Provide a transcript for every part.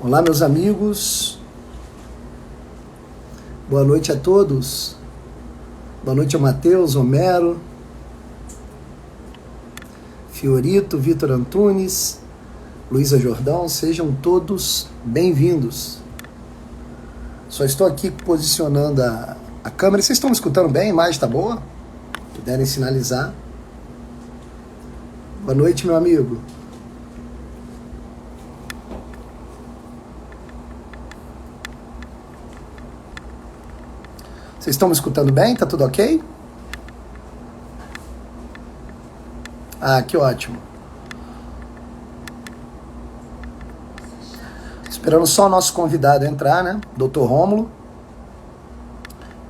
Olá, meus amigos. Boa noite a todos. Boa noite ao Matheus, Homero, Fiorito, Vitor Antunes, Luísa Jordão. Sejam todos bem-vindos. Só estou aqui posicionando a câmera. Vocês estão me escutando bem? A imagem está boa? Puderem sinalizar. Boa noite, meu amigo. Vocês estão me escutando bem? Tá tudo ok? Ah, que ótimo. Esperando só o nosso convidado entrar, né? Dr. Rômulo,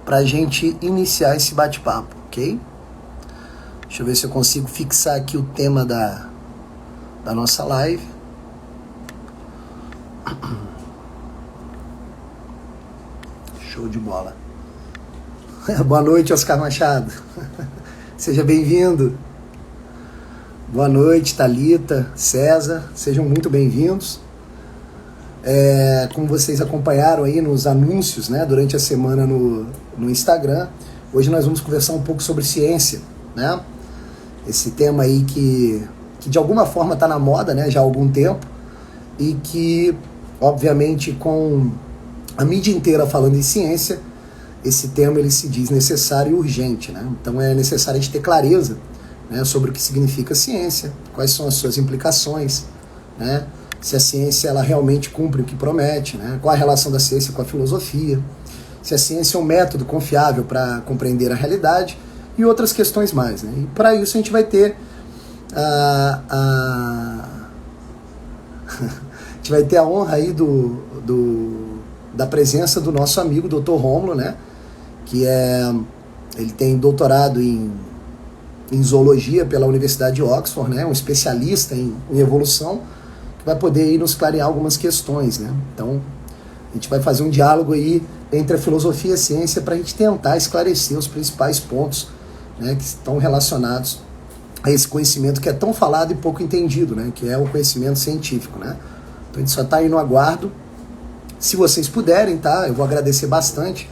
pra gente iniciar esse bate-papo, ok? Deixa eu ver se eu consigo fixar aqui o tema da nossa live. Show de bola. Boa noite, Oscar Machado. Seja bem-vindo. Boa noite, Thalita, César. Sejam muito bem-vindos. Como vocês acompanharam aí nos anúncios, né, durante a semana no Instagram, hoje nós vamos conversar um pouco sobre ciência, né? Esse tema aí que de alguma forma está na moda, né, já há algum tempo, e que, obviamente, com a mídia inteira falando em ciência, esse tema ele se diz necessário e urgente, né? Então é necessário a gente ter clareza, né, sobre o que significa ciência, quais são as suas implicações, né? Se a ciência ela realmente cumpre o que promete, né? Qual a relação da ciência com a filosofia, se a ciência é um método confiável para compreender a realidade e outras questões mais, né? E para isso a gente vai ter a gente vai ter a honra aí da presença do nosso amigo Dr. Rômulo, né? Que ele tem doutorado em zoologia pela Universidade de Oxford, né? Um especialista em evolução, que vai poder aí nos clarear algumas questões, né? Então, a gente vai fazer um diálogo aí entre a filosofia e a ciência para a gente tentar esclarecer os principais pontos, né, que estão relacionados a esse conhecimento que é tão falado e pouco entendido, né? Que é o conhecimento científico, né? Então, a gente só está aí no aguardo. Se vocês puderem, tá? Eu vou agradecer bastante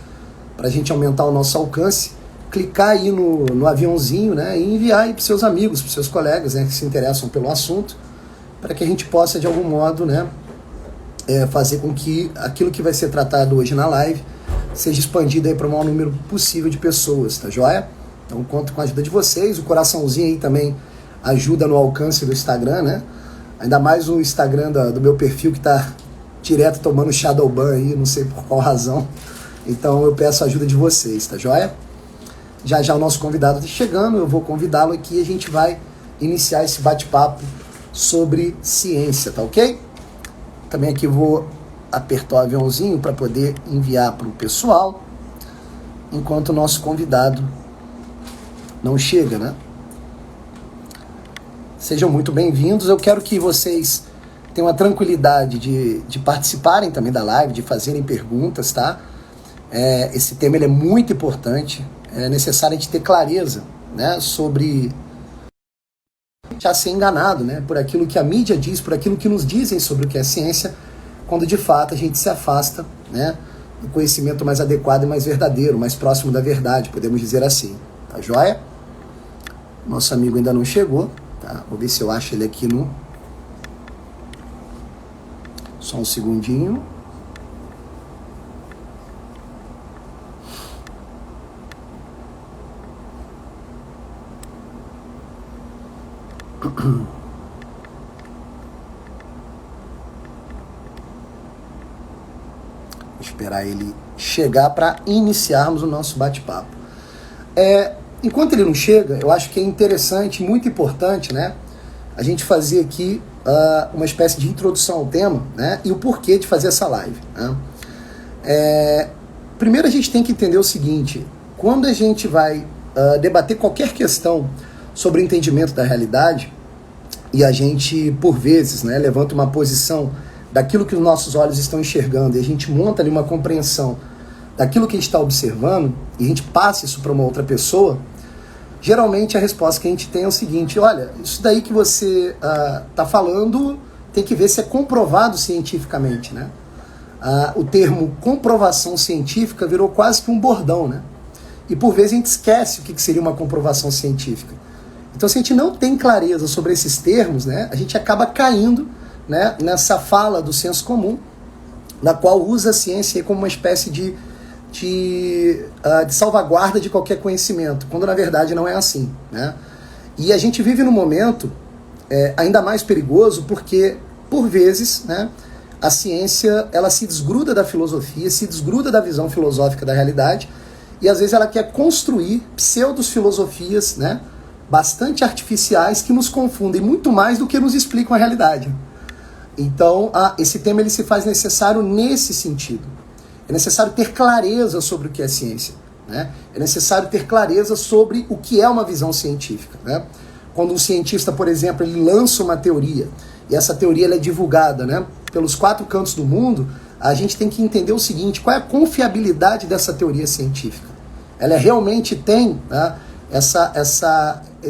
para a gente aumentar o nosso alcance, clicar aí no aviãozinho, né, e enviar aí para seus amigos, para seus colegas, né, que se interessam pelo assunto, para que a gente possa, de algum modo, né, fazer com que aquilo que vai ser tratado hoje na live seja expandido aí para o maior número possível de pessoas, tá joia? Então, conto com a ajuda de vocês. O coraçãozinho aí também ajuda no alcance do Instagram, né? Ainda mais o Instagram do meu perfil, que está direto tomando shadow ban aí, não sei por qual razão. Então eu peço a ajuda de vocês, tá joia? Já já o nosso convidado está chegando, eu vou convidá-lo aqui e a gente vai iniciar esse bate-papo sobre ciência, tá ok? Também aqui vou apertar o aviãozinho para poder enviar para o pessoal, enquanto o nosso convidado não chega, né? Sejam muito bem-vindos. Eu quero que vocês tenham a tranquilidade de participarem também da live, de fazerem perguntas, tá? Esse tema ele é muito importante, é necessário a gente ter clareza, né, sobre já ser enganado, né, por aquilo que a mídia diz, por aquilo que nos dizem sobre o que é ciência, quando de fato a gente se afasta, né, do conhecimento mais adequado e mais verdadeiro, mais próximo da verdade, podemos dizer assim, tá joia? Nosso amigo ainda não chegou, tá? Vou ver se eu acho ele aqui Só um segundinho. Vou esperar ele chegar para iniciarmos o nosso bate-papo. Enquanto ele não chega, eu acho que é interessante, muito importante, né, a gente fazer aqui uma espécie de introdução ao tema, né, e o porquê de fazer essa live, né? Primeiro a gente tem que entender o seguinte: quando a gente vai debater qualquer questão sobre o entendimento da realidade, e a gente, por vezes, né, levanta uma posição daquilo que os nossos olhos estão enxergando, e a gente monta ali uma compreensão daquilo que a gente está observando, e a gente passa isso para uma outra pessoa, geralmente a resposta que a gente tem é o seguinte: olha, isso daí que você está falando tem que ver se é comprovado cientificamente, né? O termo comprovação científica virou quase que um bordão, né? E por vezes a gente esquece o que seria uma comprovação científica. Então, se a gente não tem clareza sobre esses termos, né, a gente acaba caindo, né, nessa fala do senso comum, na qual usa a ciência como uma espécie de salvaguarda de qualquer conhecimento, quando na verdade não é assim, né? E a gente vive num momento ainda mais perigoso porque, por vezes, né, a ciência ela se desgruda da filosofia, se desgruda da visão filosófica da realidade, e às vezes ela quer construir pseudo-filosofias, né, bastante artificiais que nos confundem muito mais do que nos explicam a realidade. Então, esse tema ele se faz necessário nesse sentido. É necessário ter clareza sobre o que é ciência, né? É necessário ter clareza sobre o que é uma visão científica, né? Quando um cientista, por exemplo, ele lança uma teoria, e essa teoria ela é divulgada, né, pelos 4 cantos do mundo, a gente tem que entender o seguinte: qual é a confiabilidade dessa teoria científica? Ela realmente tem, né,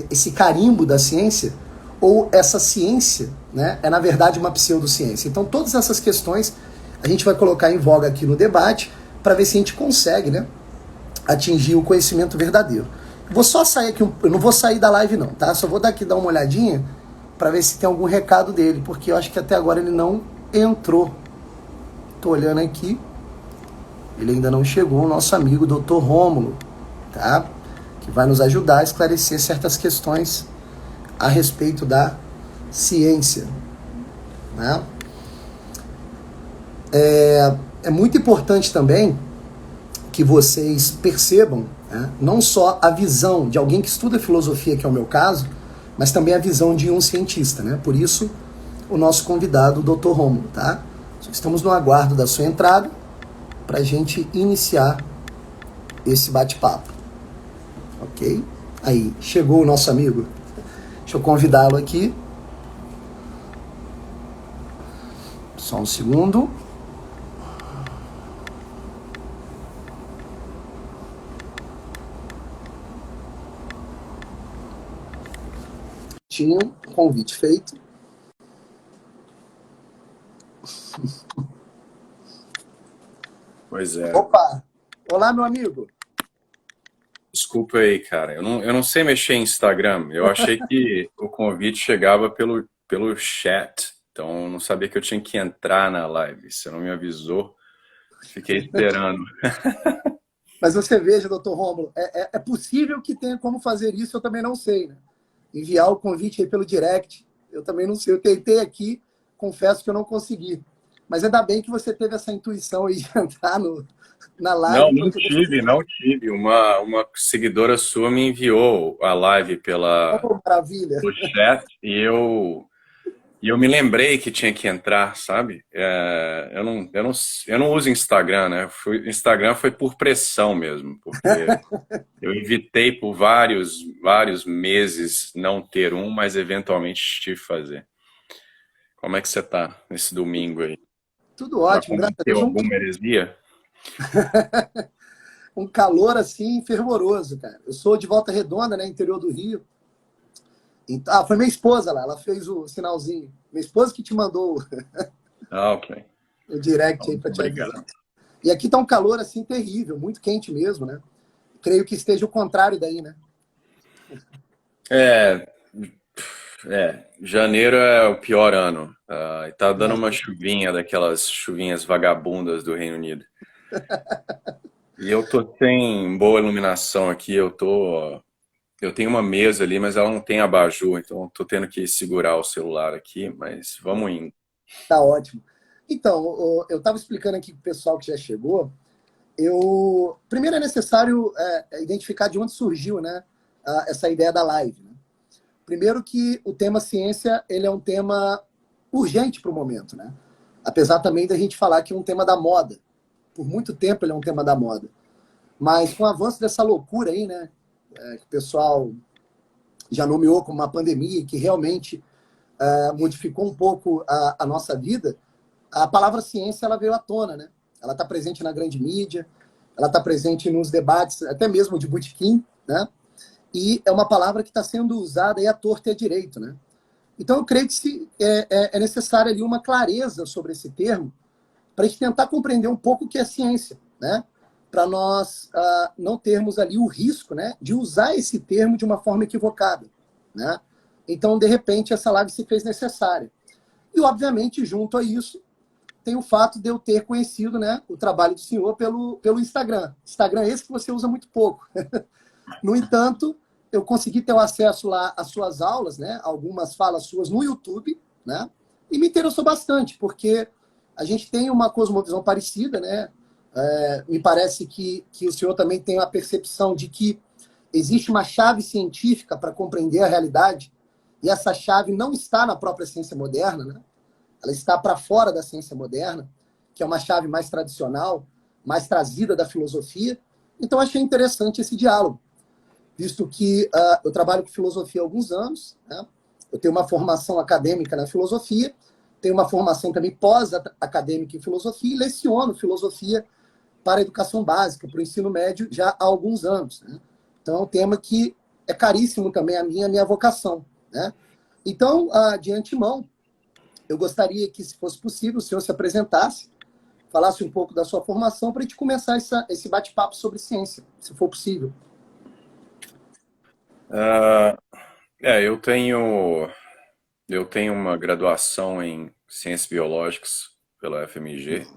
esse carimbo da ciência, ou essa ciência, né, é na verdade uma pseudociência? Então todas essas questões a gente vai colocar em voga aqui no debate para ver se a gente consegue, né, atingir o conhecimento verdadeiro. Vou só sair aqui, eu não vou sair da live não, tá? Só vou dar uma olhadinha para ver se tem algum recado dele, porque eu acho que até agora ele não entrou. Tô olhando aqui, ele ainda não chegou, o nosso amigo Dr. Rômulo, tá? Que vai nos ajudar a esclarecer certas questões a respeito da ciência, né? É muito importante também que vocês percebam, né, não só a visão de alguém que estuda filosofia, que é o meu caso, mas também a visão de um cientista, né? Por isso, o nosso convidado, o Dr. Rômulo, tá? Estamos no aguardo da sua entrada para a gente iniciar esse bate-papo, ok? Aí, chegou o nosso amigo. Deixa eu convidá-lo aqui. Só um segundo. Tinha um convite feito. Pois é. Opa! Olá, meu amigo. Desculpa aí, cara. Eu não sei mexer em Instagram. Eu achei que o convite chegava pelo chat. Então, eu não sabia que eu tinha que entrar na live. Você não me avisou. Fiquei esperando. Mas você veja, doutor Rômulo, é possível que tenha como fazer isso, eu também não sei, né? Enviar o convite aí pelo direct, eu também não sei. Eu tentei aqui, confesso que eu não consegui. Mas ainda bem que você teve essa intuição aí de entrar na live. Não tive. Uma seguidora sua me enviou a live Oh, maravilha! pelo chat e eu me lembrei que tinha que entrar, sabe? Eu não uso Instagram, né? Instagram foi por pressão mesmo, porque eu evitei por vários meses não ter um, mas eventualmente tive que fazer. Como é que você tá nesse domingo aí? Tudo Já ótimo, graças a cometeu Deus. alguma heresia? Um calor assim fervoroso, cara. Eu sou de Volta Redonda, né, interior do Rio. Então, foi minha esposa lá, ela fez o sinalzinho. Minha esposa que te mandou Ok. o direct aí Muito para te obrigado. avisar. E aqui tá um calor assim terrível, muito quente mesmo, né? Creio que esteja o contrário daí, né? É, janeiro é o pior ano. E tá dando uma chuvinha, daquelas chuvinhas vagabundas do Reino Unido. E eu tô sem boa iluminação aqui, eu tenho uma mesa ali, mas ela não tem abajur, então eu tô tendo que segurar o celular aqui, mas vamos indo. Tá ótimo. Então, eu estava explicando aqui para o pessoal que já chegou. Primeiro é necessário identificar de onde surgiu, né, essa ideia da live, né? Primeiro que o tema ciência ele é um tema urgente para o momento, né? Apesar também da gente falar que é um tema da moda. Por muito tempo ele é um tema da moda. Mas com o avanço dessa loucura aí, né, que o pessoal já nomeou como uma pandemia, que realmente modificou um pouco a nossa vida, a palavra ciência ela veio à tona, né? Ela está presente na grande mídia, ela está presente nos debates, até mesmo de botequim, né? E é uma palavra que está sendo usada aí à torta e à direito, né? Então, eu creio que é necessário ali uma clareza sobre esse termo para a gente tentar compreender um pouco o que é ciência, né? Para nós não termos ali o risco, né, de usar esse termo de uma forma equivocada, né? Então, de repente, essa live se fez necessária. E, obviamente, junto a isso, tem o fato de eu ter conhecido, né, o trabalho do senhor pelo Instagram. Instagram esse que você usa muito pouco. No entanto, eu consegui ter o acesso lá às suas aulas, né, algumas falas suas no YouTube, né, e me interessou bastante, porque a gente tem uma cosmovisão parecida, né? Me parece que o senhor também tem a percepção de que existe uma chave científica para compreender a realidade, e essa chave não está na própria ciência moderna, né? Ela está para fora da ciência moderna, que é uma chave mais tradicional, mais trazida da filosofia. Então, achei interessante esse diálogo, visto que eu trabalho com filosofia há alguns anos, né? Eu tenho uma formação acadêmica na filosofia, tenho uma formação também pós-acadêmica em filosofia e leciono filosofia para a educação básica, para o ensino médio, já há alguns anos, né? Então, é um tema que é caríssimo também a minha vocação, né? Então, de antemão, eu gostaria que, se fosse possível, o senhor se apresentasse, falasse um pouco da sua formação para a gente começar esse bate-papo sobre ciência, se for possível. Eu tenho uma graduação em Ciências Biológicas pela FMG.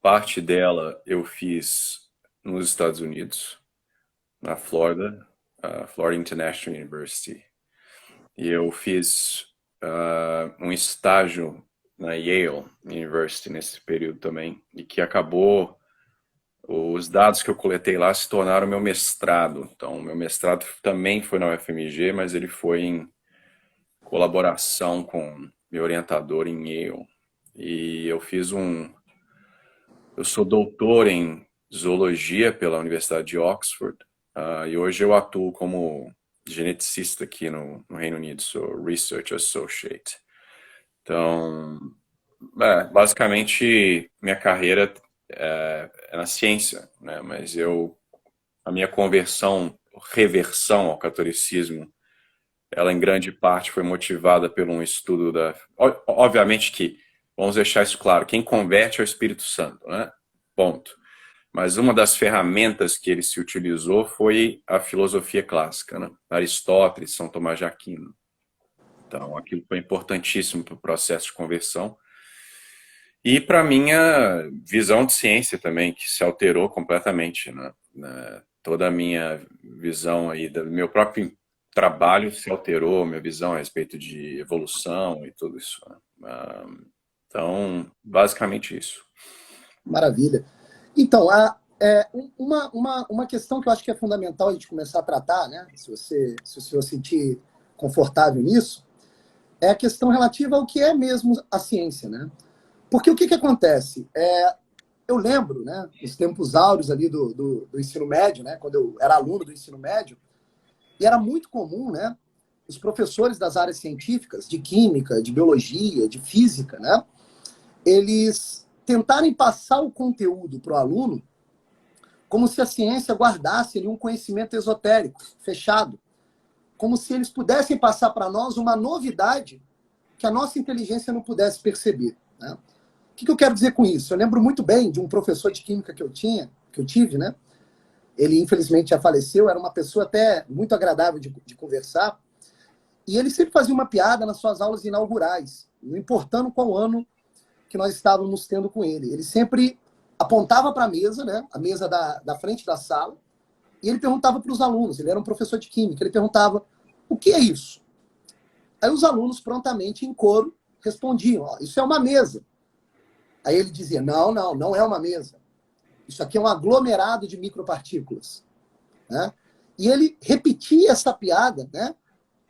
Parte dela eu fiz nos Estados Unidos, na Flórida, Florida International University. E eu fiz um estágio na Yale University nesse período também, e que acabou, os dados que eu coletei lá se tornaram meu mestrado. Então, meu mestrado também foi na UFMG, mas ele foi em colaboração com meu orientador em Yale. E eu sou doutor em zoologia pela Universidade de Oxford, e hoje eu atuo como geneticista aqui no Reino Unido, sou Research Associate. Então, basicamente, minha carreira é na ciência, né? Mas a minha reversão ao catolicismo, ela em grande parte foi motivada por um estudo Obviamente que, vamos deixar isso claro, quem converte é o Espírito Santo, né? Ponto. Mas uma das ferramentas que ele se utilizou foi a filosofia clássica, né? Aristóteles, São Tomás de Aquino. Então, aquilo foi importantíssimo para o processo de conversão. E para a minha visão de ciência também, que se alterou completamente, né? Toda a minha visão aí, do meu próprio trabalho se alterou, minha visão a respeito de evolução e tudo isso, né? Então, basicamente isso. Maravilha. Então, uma questão que eu acho que é fundamental a gente começar a tratar, né? Se o senhor sentir confortável nisso, é a questão relativa ao que é mesmo a ciência, né? Porque o que acontece? Eu lembro, né, nos tempos áureos ali do ensino médio, né, quando eu era aluno do ensino médio, e era muito comum, né, os professores das áreas científicas, de química, de biologia, de física, né, eles tentarem passar o conteúdo para o aluno como se a ciência guardasse ali um conhecimento esotérico, fechado, como se eles pudessem passar para nós uma novidade que a nossa inteligência não pudesse perceber, né? O que eu quero dizer com isso? Eu lembro muito bem de um professor de química que eu tive, né? Ele, infelizmente, já faleceu, era uma pessoa até muito agradável de conversar, e ele sempre fazia uma piada nas suas aulas inaugurais, não importando qual ano que nós estávamos tendo com ele. Ele sempre apontava para a mesa, né? A mesa da frente da sala, e ele perguntava para os alunos, ele era um professor de química, ele perguntava, o que é isso? Aí os alunos prontamente, em coro, respondiam, isso é uma mesa. Aí ele dizia, não é uma mesa. Isso aqui é um aglomerado de micropartículas, né? E ele repetia essa piada, né?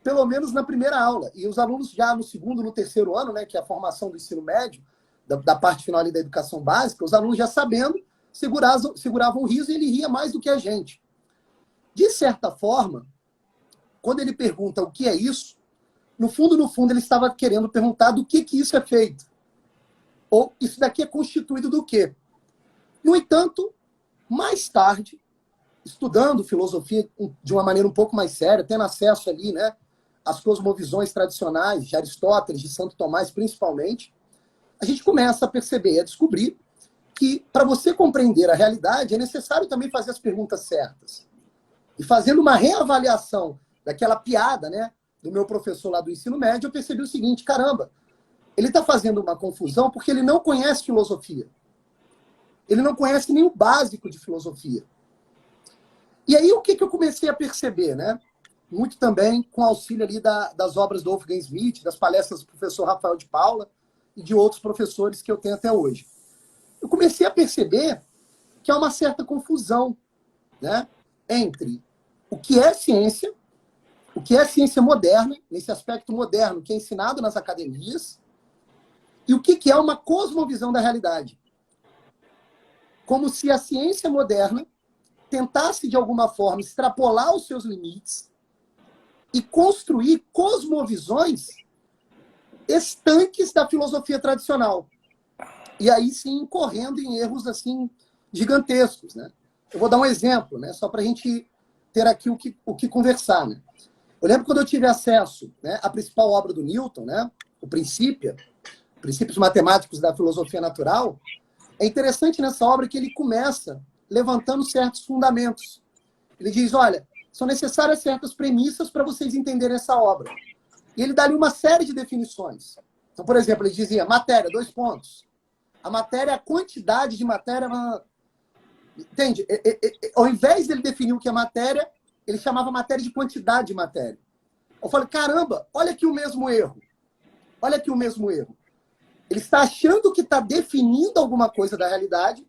Pelo menos na primeira aula. E os alunos já no segundo, no terceiro ano, né? Que é a formação do ensino médio, da parte final ali da educação básica, os alunos já sabendo, seguravam o riso e ele ria mais do que a gente. De certa forma, quando ele pergunta o que é isso, no fundo, ele estava querendo perguntar do que isso é feito. Ou isso daqui é constituído do quê? No entanto, mais tarde, estudando filosofia de uma maneira um pouco mais séria, tendo acesso ali, né, as cosmovisões tradicionais de Aristóteles, de Santo Tomás principalmente, a gente começa a perceber, a descobrir que para você compreender a realidade é necessário também fazer as perguntas certas. E fazendo uma reavaliação daquela piada, né, do meu professor lá do ensino médio, eu percebi o seguinte: caramba, ele está fazendo uma confusão porque ele não conhece filosofia. Ele não conhece nem o básico de filosofia. E aí o que eu comecei a perceber, né? Muito também com auxílio ali das obras do Wolfgang Schmidt, das palestras do professor Rafael de Paula e de outros professores que eu tenho até hoje. Eu comecei a perceber que há uma certa confusão, né, entre o que é ciência moderna, nesse aspecto moderno que é ensinado nas academias, e o que é uma cosmovisão da realidade. Como se a ciência moderna tentasse, de alguma forma, extrapolar os seus limites e construir cosmovisões estanques da filosofia tradicional. E aí sim, incorrendo em erros assim gigantescos, né? Eu vou dar um exemplo, né, só para a gente ter aqui o que conversar, né? Eu lembro quando eu tive acesso, né, à principal obra do Newton, né, o Princípios Matemáticos da Filosofia Natural. É interessante nessa obra que ele começa levantando certos fundamentos. Ele diz, olha, são necessárias certas premissas para vocês entenderem essa obra. E ele dá ali uma série de definições. Então, por exemplo, ele dizia, matéria, 2 pontos. A matéria é a quantidade de matéria. Entende? Ao invés dele definir o que é matéria, ele chamava matéria de quantidade de matéria. Eu falei, caramba, olha aqui o mesmo erro. Olha aqui o mesmo erro. Ele está achando que está definindo alguma coisa da realidade,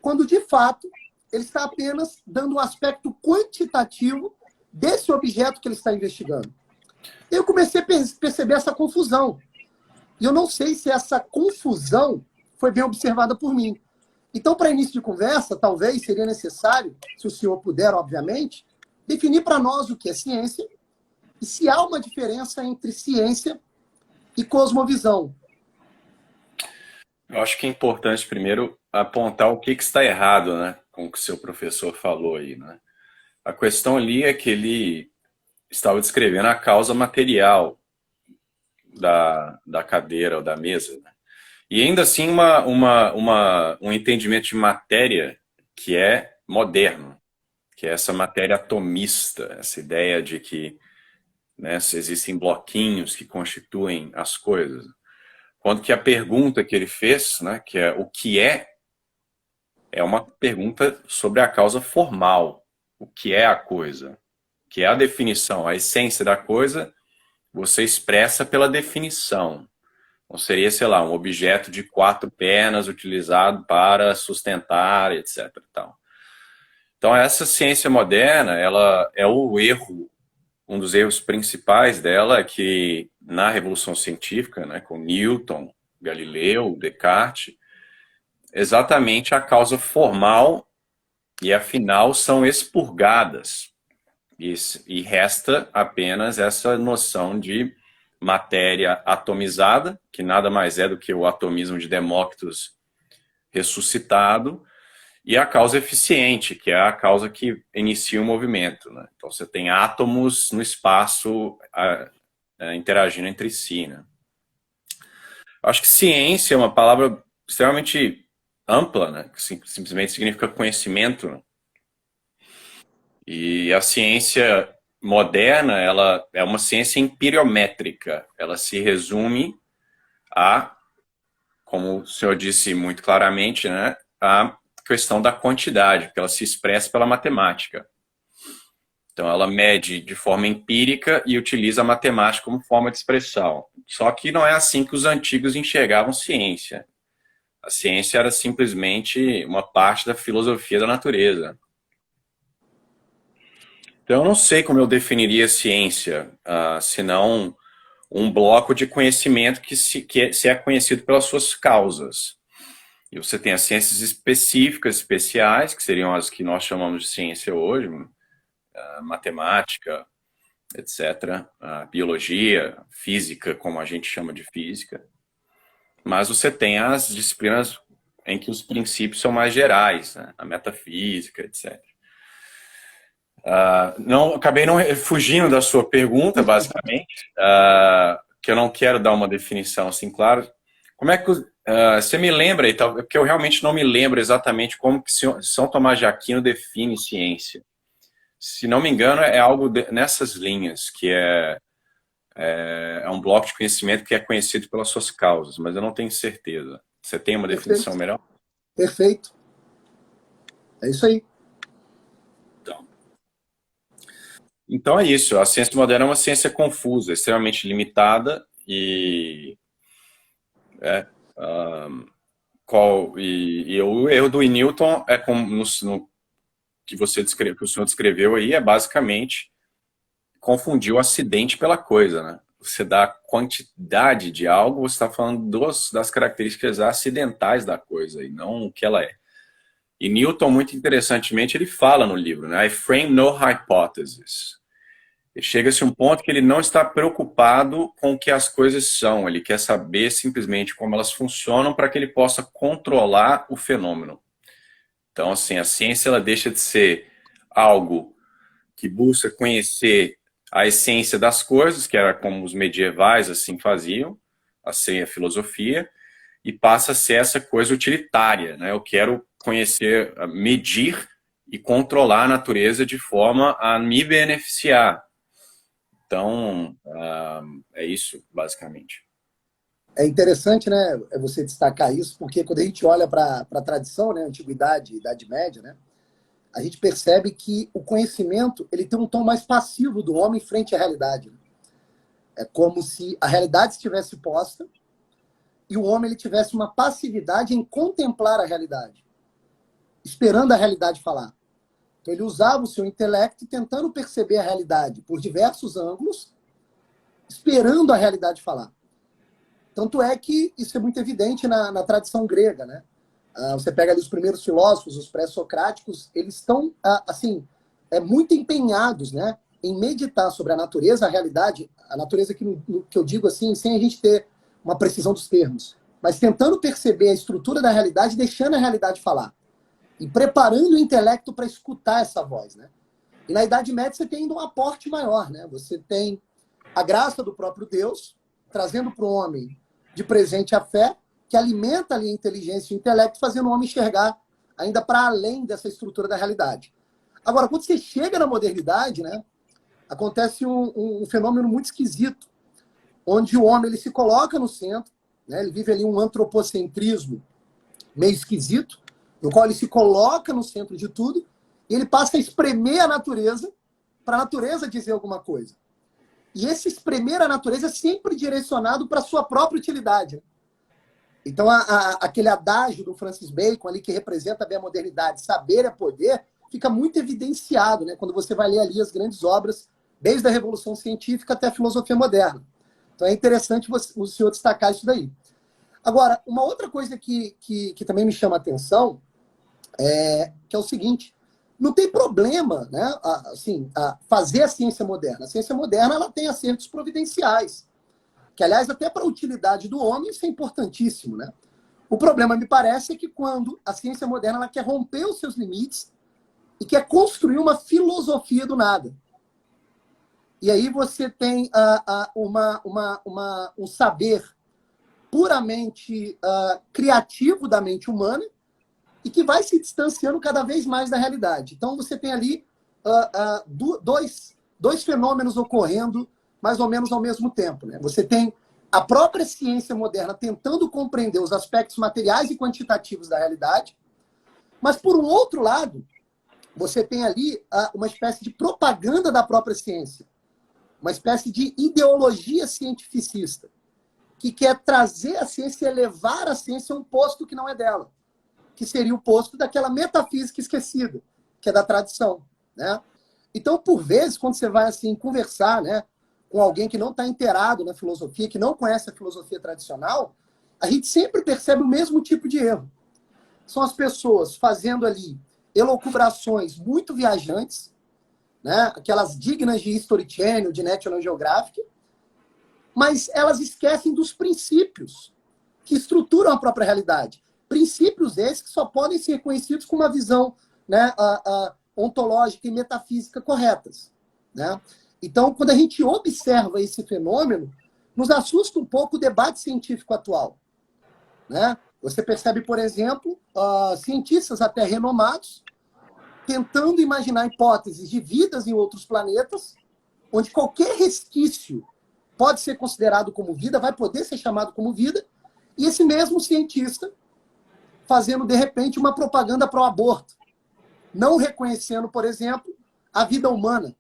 quando, de fato, ele está apenas dando um aspecto quantitativo desse objeto que ele está investigando. Eu comecei a perceber essa confusão. E eu não sei se essa confusão foi bem observada por mim. Então, para início de conversa, talvez seria necessário, se o senhor puder, obviamente, definir para nós o que é ciência e se há uma diferença entre ciência e cosmovisão. Eu acho que é importante primeiro apontar o que está errado, né, com o que o seu professor falou aí, né? A questão ali é que ele estava descrevendo a causa material da cadeira ou da mesa, né? E ainda assim um entendimento de matéria que é moderno, que é essa matéria atomista, essa ideia de que, né, existem bloquinhos que constituem as coisas. Quando que a pergunta que ele fez, né, que é o que é uma pergunta sobre a causa formal. O que é a coisa? Que é a definição, a essência da coisa, você expressa pela definição. Não seria, sei lá, um objeto de 4 pernas utilizado para sustentar, etc. Então, essa ciência moderna, ela é o erro, um dos erros principais dela é que na Revolução Científica, né, com Newton, Galileu, Descartes, exatamente a causa formal e a final são expurgadas. E resta apenas essa noção de matéria atomizada, que nada mais é do que o atomismo de Demócritos ressuscitado, e a causa eficiente, que é a causa que inicia o movimento, né? Então você tem átomos no espaço interagindo entre si, né? Acho que ciência é uma palavra extremamente ampla, né? Que simplesmente significa conhecimento, né? E a ciência moderna, ela é uma ciência empiriométrica. Ela se resume a, como o senhor disse muito claramente, né, a questão da quantidade, porque ela se expressa pela matemática. Então, ela mede de forma empírica e utiliza a matemática como forma de expressão. Só que não é assim que os antigos enxergavam ciência. A ciência era simplesmente uma parte da filosofia da natureza. Então, eu não sei como eu definiria ciência, senão um bloco de conhecimento se é conhecido pelas suas causas. E você tem as ciências específicas, especiais, que seriam as que nós chamamos de ciência hoje, matemática, etc., biologia, física, como a gente chama de física. Mas você tem as disciplinas em que os princípios são mais gerais, né? A metafísica, etc. Não, acabei não fugindo da sua pergunta, basicamente, que eu não quero dar uma definição assim, claro. Como é que você me lembra, porque eu realmente não me lembro exatamente como que São Tomás de Aquino define ciência. Se não me engano, é algo nessas linhas, que é um bloco de conhecimento que é conhecido pelas suas causas, mas eu não tenho certeza. Você tem uma definição Perfeito. melhor? Perfeito. É isso aí. Então é isso. A ciência moderna é uma ciência confusa, extremamente limitada e o erro do Newton é como no que você que o senhor descreveu aí, é basicamente confundir o acidente pela coisa, né? Você dá a quantidade de algo, você está falando das características acidentais da coisa e não o que ela é. E Newton, muito interessantemente, ele fala no livro, né? I frame no hypothesis. Chega-se a um ponto que ele não está preocupado com o que as coisas são, ele quer saber simplesmente como elas funcionam para que ele possa controlar o fenômeno. Então, assim, a ciência ela deixa de ser algo que busca conhecer a essência das coisas, que era como os medievais assim faziam, assim a filosofia, e passa a ser essa coisa utilitária, né? Eu quero conhecer, medir e controlar a natureza de forma a me beneficiar. Então, é isso, basicamente. É interessante, né, você destacar isso, porque quando a gente olha para a tradição, né, Antiguidade, Idade Média, né, a gente percebe que o conhecimento ele tem um tom mais passivo do homem frente à realidade. É como se a realidade estivesse posta e o homem ele tivesse uma passividade em contemplar a realidade, esperando a realidade falar. Então ele usava o seu intelecto tentando perceber a realidade por diversos ângulos, esperando a realidade falar. Tanto é que isso é muito evidente na tradição grega, né? Você pega ali os primeiros filósofos, os pré-socráticos, eles estão, assim, muito empenhados, né, em meditar sobre a natureza, a realidade, a natureza que eu digo assim, sem a gente ter uma precisão dos termos, mas tentando perceber a estrutura da realidade, deixando a realidade falar. E preparando o intelecto para escutar essa voz, né? E na Idade Média você tem ainda um aporte maior, né? Você tem a graça do próprio Deus, trazendo para o homem de presente a fé, que alimenta ali a inteligência e o intelecto, fazendo o homem enxergar ainda para além dessa estrutura da realidade. Agora, quando você chega na modernidade, né, acontece um fenômeno muito esquisito, onde o homem ele se coloca no centro, né, ele vive ali um antropocentrismo meio esquisito, no qual ele se coloca no centro de tudo, e ele passa a espremer a natureza, para a natureza dizer alguma coisa. E esse espremer a natureza é sempre direcionado para a sua própria utilidade. Então, aquele adágio do Francis Bacon ali, que representa bem a modernidade, saber é poder, fica muito evidenciado, né, quando você vai ler ali as grandes obras, desde a Revolução Científica até a filosofia moderna. Então, é interessante o senhor destacar isso daí. Agora, uma outra coisa que também me chama a atenção que é o seguinte: não tem problema, né, assim, fazer a ciência moderna. A ciência moderna ela tem acertos providenciais, que, aliás, até para a utilidade do homem, isso é importantíssimo, né? O problema, me parece, é que quando a ciência moderna ela quer romper os seus limites e quer construir uma filosofia do nada. E aí você tem um saber puramente criativo da mente humana e que vai se distanciando cada vez mais da realidade. Então você tem ali dois fenômenos ocorrendo mais ou menos ao mesmo tempo, né? Você tem a própria ciência moderna tentando compreender os aspectos materiais e quantitativos da realidade, mas, por um outro lado, você tem ali uma espécie de propaganda da própria ciência, uma espécie de ideologia cientificista, que quer trazer a ciência e elevar a ciência a um posto que não é dela, que seria o posto daquela metafísica esquecida, que é da tradição, né? Então, por vezes, quando você vai assim conversar, né, com alguém que não está inteirado na filosofia, que não conhece a filosofia tradicional, a gente sempre percebe o mesmo tipo de erro. São as pessoas fazendo ali elucubrações muito viajantes, né, aquelas dignas de History Channel, de National Geographic, mas elas esquecem dos princípios que estruturam a própria realidade. Princípios esses que só podem ser conhecidos com uma visão, né, ontológica e metafísica corretas, né? Então, quando a gente observa esse fenômeno, nos assusta um pouco o debate científico atual, né? Você percebe, por exemplo, cientistas até renomados tentando imaginar hipóteses de vidas em outros planetas, onde qualquer resquício pode ser considerado como vida, vai poder ser chamado como vida, e esse mesmo cientista fazendo, de repente, uma propaganda para o aborto, não reconhecendo, por exemplo, a vida humana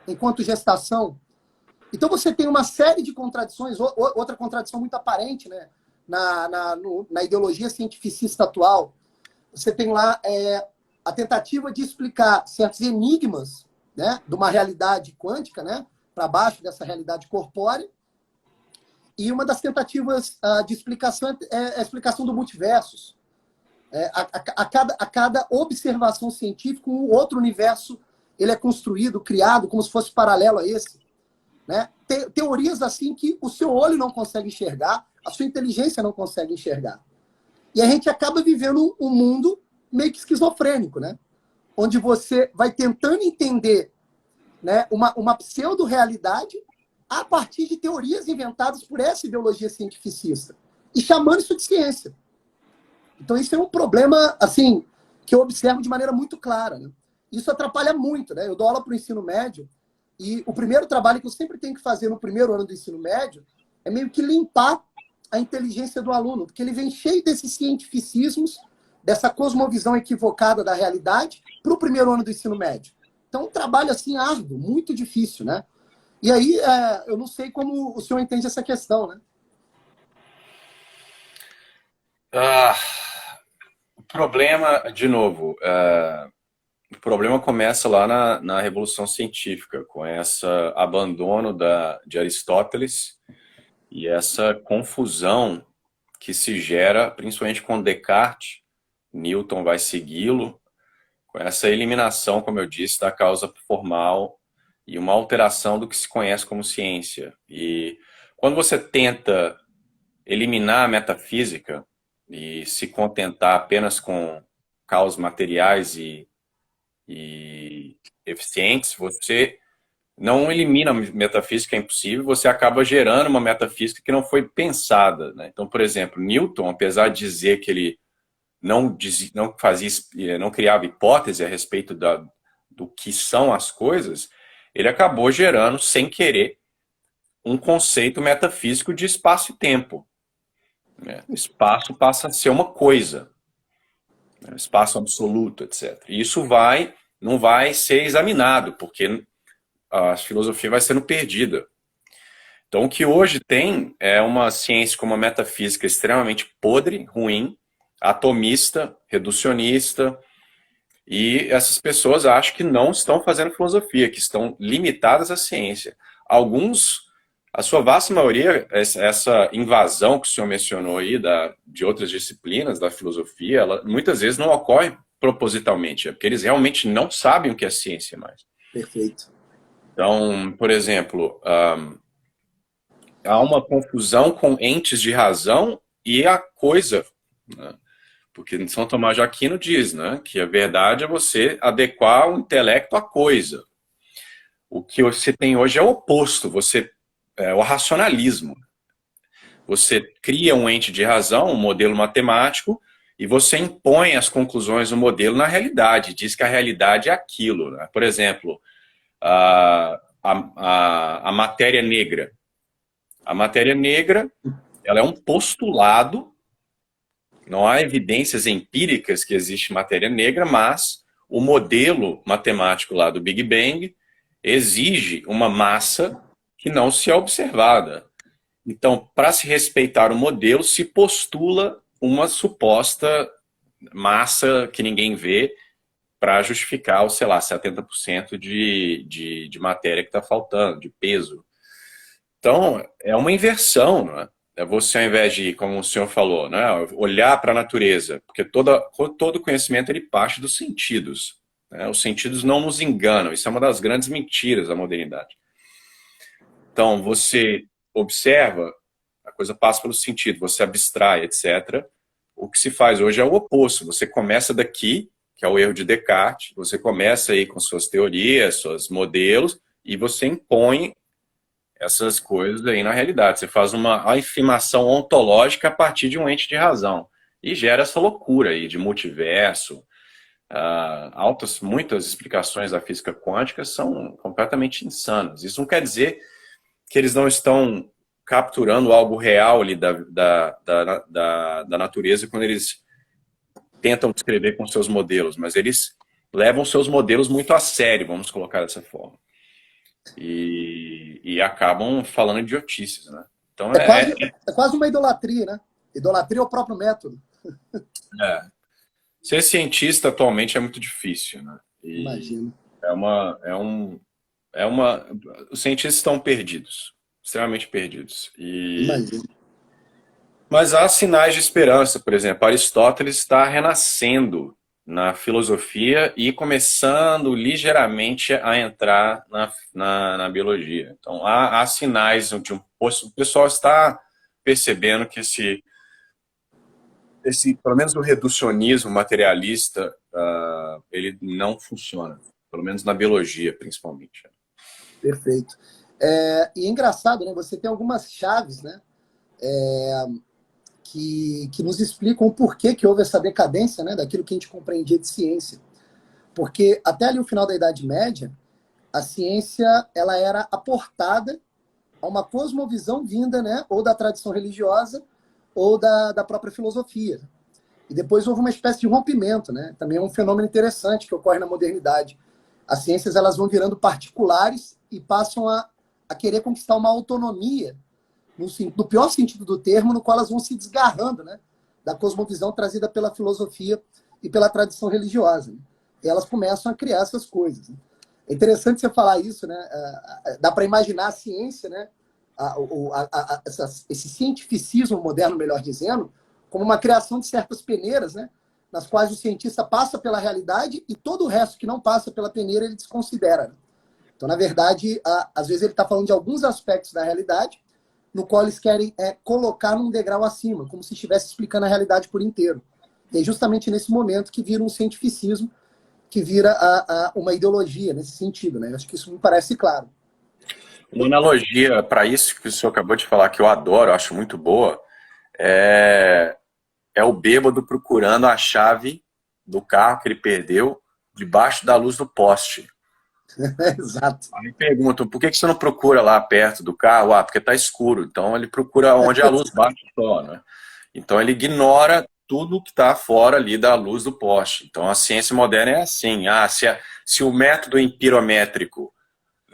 enquanto gestação. Então você tem uma série de contradições, outra contradição muito aparente, né, na ideologia cientificista atual. Você tem lá a tentativa de explicar certos enigmas, né, de uma realidade quântica, né, para baixo dessa realidade corpórea, e uma das tentativas de explicação é a explicação do multiversos. A cada observação científica, um outro universo ele é construído, criado, como se fosse paralelo a esse. Né? Teorias assim que o seu olho não consegue enxergar, a sua inteligência não consegue enxergar. E a gente acaba vivendo um mundo meio que esquizofrênico, né? Onde você vai tentando entender, né, uma pseudo-realidade a partir de teorias inventadas por essa ideologia cientificista e chamando isso de ciência. Então, isso é um problema, assim, que eu observo de maneira muito clara. Né? Isso atrapalha muito, né? Eu dou aula para o ensino médio e o primeiro trabalho que eu sempre tenho que fazer no primeiro ano do ensino médio é meio que limpar a inteligência do aluno, porque ele vem cheio desses cientificismos, dessa cosmovisão equivocada da realidade para o primeiro ano do ensino médio. Então, um trabalho, assim, árduo, muito difícil, né? E aí, eu não sei como o senhor entende essa questão, né? Ah, o problema, de novo, o problema começa lá na Revolução Científica, com esse abandono de Aristóteles e essa confusão que se gera, principalmente com Descartes. Newton vai segui-lo, com essa eliminação, como eu disse, da causa formal e uma alteração do que se conhece como ciência. E quando você tenta eliminar a metafísica e se contentar apenas com causas materiais e eficientes, você não elimina a metafísica, é impossível, você acaba gerando uma metafísica que não foi pensada. Né? Então, por exemplo, Newton, apesar de dizer que ele não criava hipótese a respeito do que são as coisas, ele acabou gerando, sem querer, um conceito metafísico de espaço e tempo. O espaço passa a ser uma coisa, espaço absoluto, etc. E isso não vai ser examinado, porque a filosofia vai sendo perdida. Então, o que hoje tem é uma ciência com uma metafísica extremamente podre, ruim, atomista, reducionista, e essas pessoas acham que não estão fazendo filosofia, que estão limitadas à ciência. Alguns, a sua vasta maioria, essa invasão que o senhor mencionou aí de outras disciplinas da filosofia, ela muitas vezes não ocorre propositalmente, é porque eles realmente não sabem o que é ciência mais. Perfeito. Então, por exemplo, há uma confusão com entes de razão e a coisa, né? Porque São Tomás de Aquino diz, né, que a verdade é você adequar o intelecto à coisa. O que você tem hoje é o oposto, o racionalismo. Você cria um ente de razão, um modelo matemático, e você impõe as conclusões do modelo na realidade, diz que a realidade é aquilo. Né? Por exemplo, a matéria negra. A matéria negra, ela é um postulado. Não há evidências empíricas que existe matéria negra, mas o modelo matemático lá do Big Bang exige uma massa que não se é observada. Então, para se respeitar o modelo, se postula uma suposta massa que ninguém vê para justificar os, sei lá, 70% de matéria que está faltando, de peso. Então, é uma inversão, não é? É você, ao invés de, como o senhor falou, né, olhar para a natureza, porque todo conhecimento ele parte dos sentidos. Né? Os sentidos não nos enganam, isso é uma das grandes mentiras da modernidade. Então, você observa, a coisa passa pelo sentido, você abstrai, etc. O que se faz hoje é o oposto, você começa daqui, que é o erro de Descartes. Você começa aí com suas teorias, seus modelos, e você impõe essas coisas aí na realidade. Você faz uma afirmação ontológica a partir de um ente de razão. E gera essa loucura aí de multiverso. Muitas explicações da física quântica são completamente insanas. Isso não quer dizer que eles não estão capturando algo real ali da natureza quando eles tentam descrever com seus modelos, mas eles levam seus modelos muito a sério, vamos colocar dessa forma. E acabam falando idiotices, né? Então É quase uma idolatria, né? Idolatria é o próprio método. é. Ser cientista atualmente é muito difícil, né? Imagino. Os cientistas estão perdidos, extremamente perdidos. Imagino. Mas há sinais de esperança, por exemplo, Aristóteles está renascendo na filosofia e começando ligeiramente a entrar na biologia. Então, há sinais de o pessoal está percebendo que pelo menos o reducionismo materialista, ele não funciona, pelo menos na biologia, principalmente. Perfeito. E é engraçado, né? Você tem algumas chaves, né? Que nos explicam o porquê que houve essa decadência, né, daquilo que a gente compreendia de ciência. Porque até ali o final da Idade Média, a ciência ela era aportada a uma cosmovisão vinda, né, ou da tradição religiosa ou da própria filosofia. E depois houve uma espécie de rompimento, né? Também é um fenômeno interessante que ocorre na modernidade. As ciências elas vão virando particulares e passam a querer conquistar uma autonomia no pior sentido do termo, no qual elas vão se desgarrando, né, da cosmovisão trazida pela filosofia e pela tradição religiosa. Né? E elas começam a criar essas coisas. Né? É interessante você falar isso, né? Dá para imaginar a ciência, né? Esse cientificismo moderno, melhor dizendo, como uma criação de certas peneiras, né? Nas quais o cientista passa pela realidade e todo o resto que não passa pela peneira ele desconsidera. Né? Então, na verdade, às vezes ele está falando de alguns aspectos da realidade no qual eles querem colocar num degrau acima, como se estivesse explicando a realidade por inteiro. E é justamente nesse momento que vira um cientificismo, que vira uma ideologia nesse sentido. Né? Eu acho que isso me parece claro. Uma analogia para isso que o senhor acabou de falar, que eu adoro, eu acho muito boa, é o bêbado procurando a chave do carro que ele perdeu debaixo da luz do poste. Exato. Aí perguntam, por que você não procura lá perto do carro? Porque está escuro. Então ele procura onde a luz bate só, né? Então ele ignora tudo que está fora ali da luz do poste. Então a ciência moderna é assim. Se o método empirométrico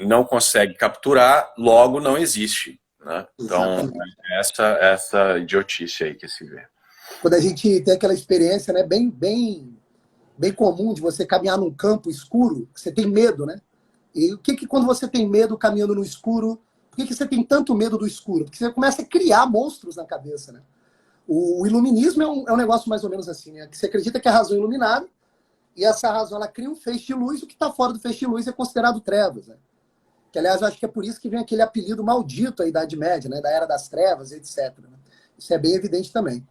não consegue capturar, logo não existe. Né? Então essa idiotice aí que se vê. Quando a gente tem aquela experiência, né, bem comum de você caminhar num campo escuro, você tem medo, né? E o que quando você tem medo caminhando no escuro, por que você tem tanto medo do escuro? Porque você começa a criar monstros na cabeça, né? O iluminismo é um negócio mais ou menos assim, né? Que você acredita que a razão é iluminada e essa razão ela cria um feixe de luz, o que está fora do feixe de luz é considerado trevas, né? Que, aliás, eu acho que é por isso que vem aquele apelido maldito aí da Idade Média, né? Da Era das Trevas, etc. Né? Isso é bem evidente também.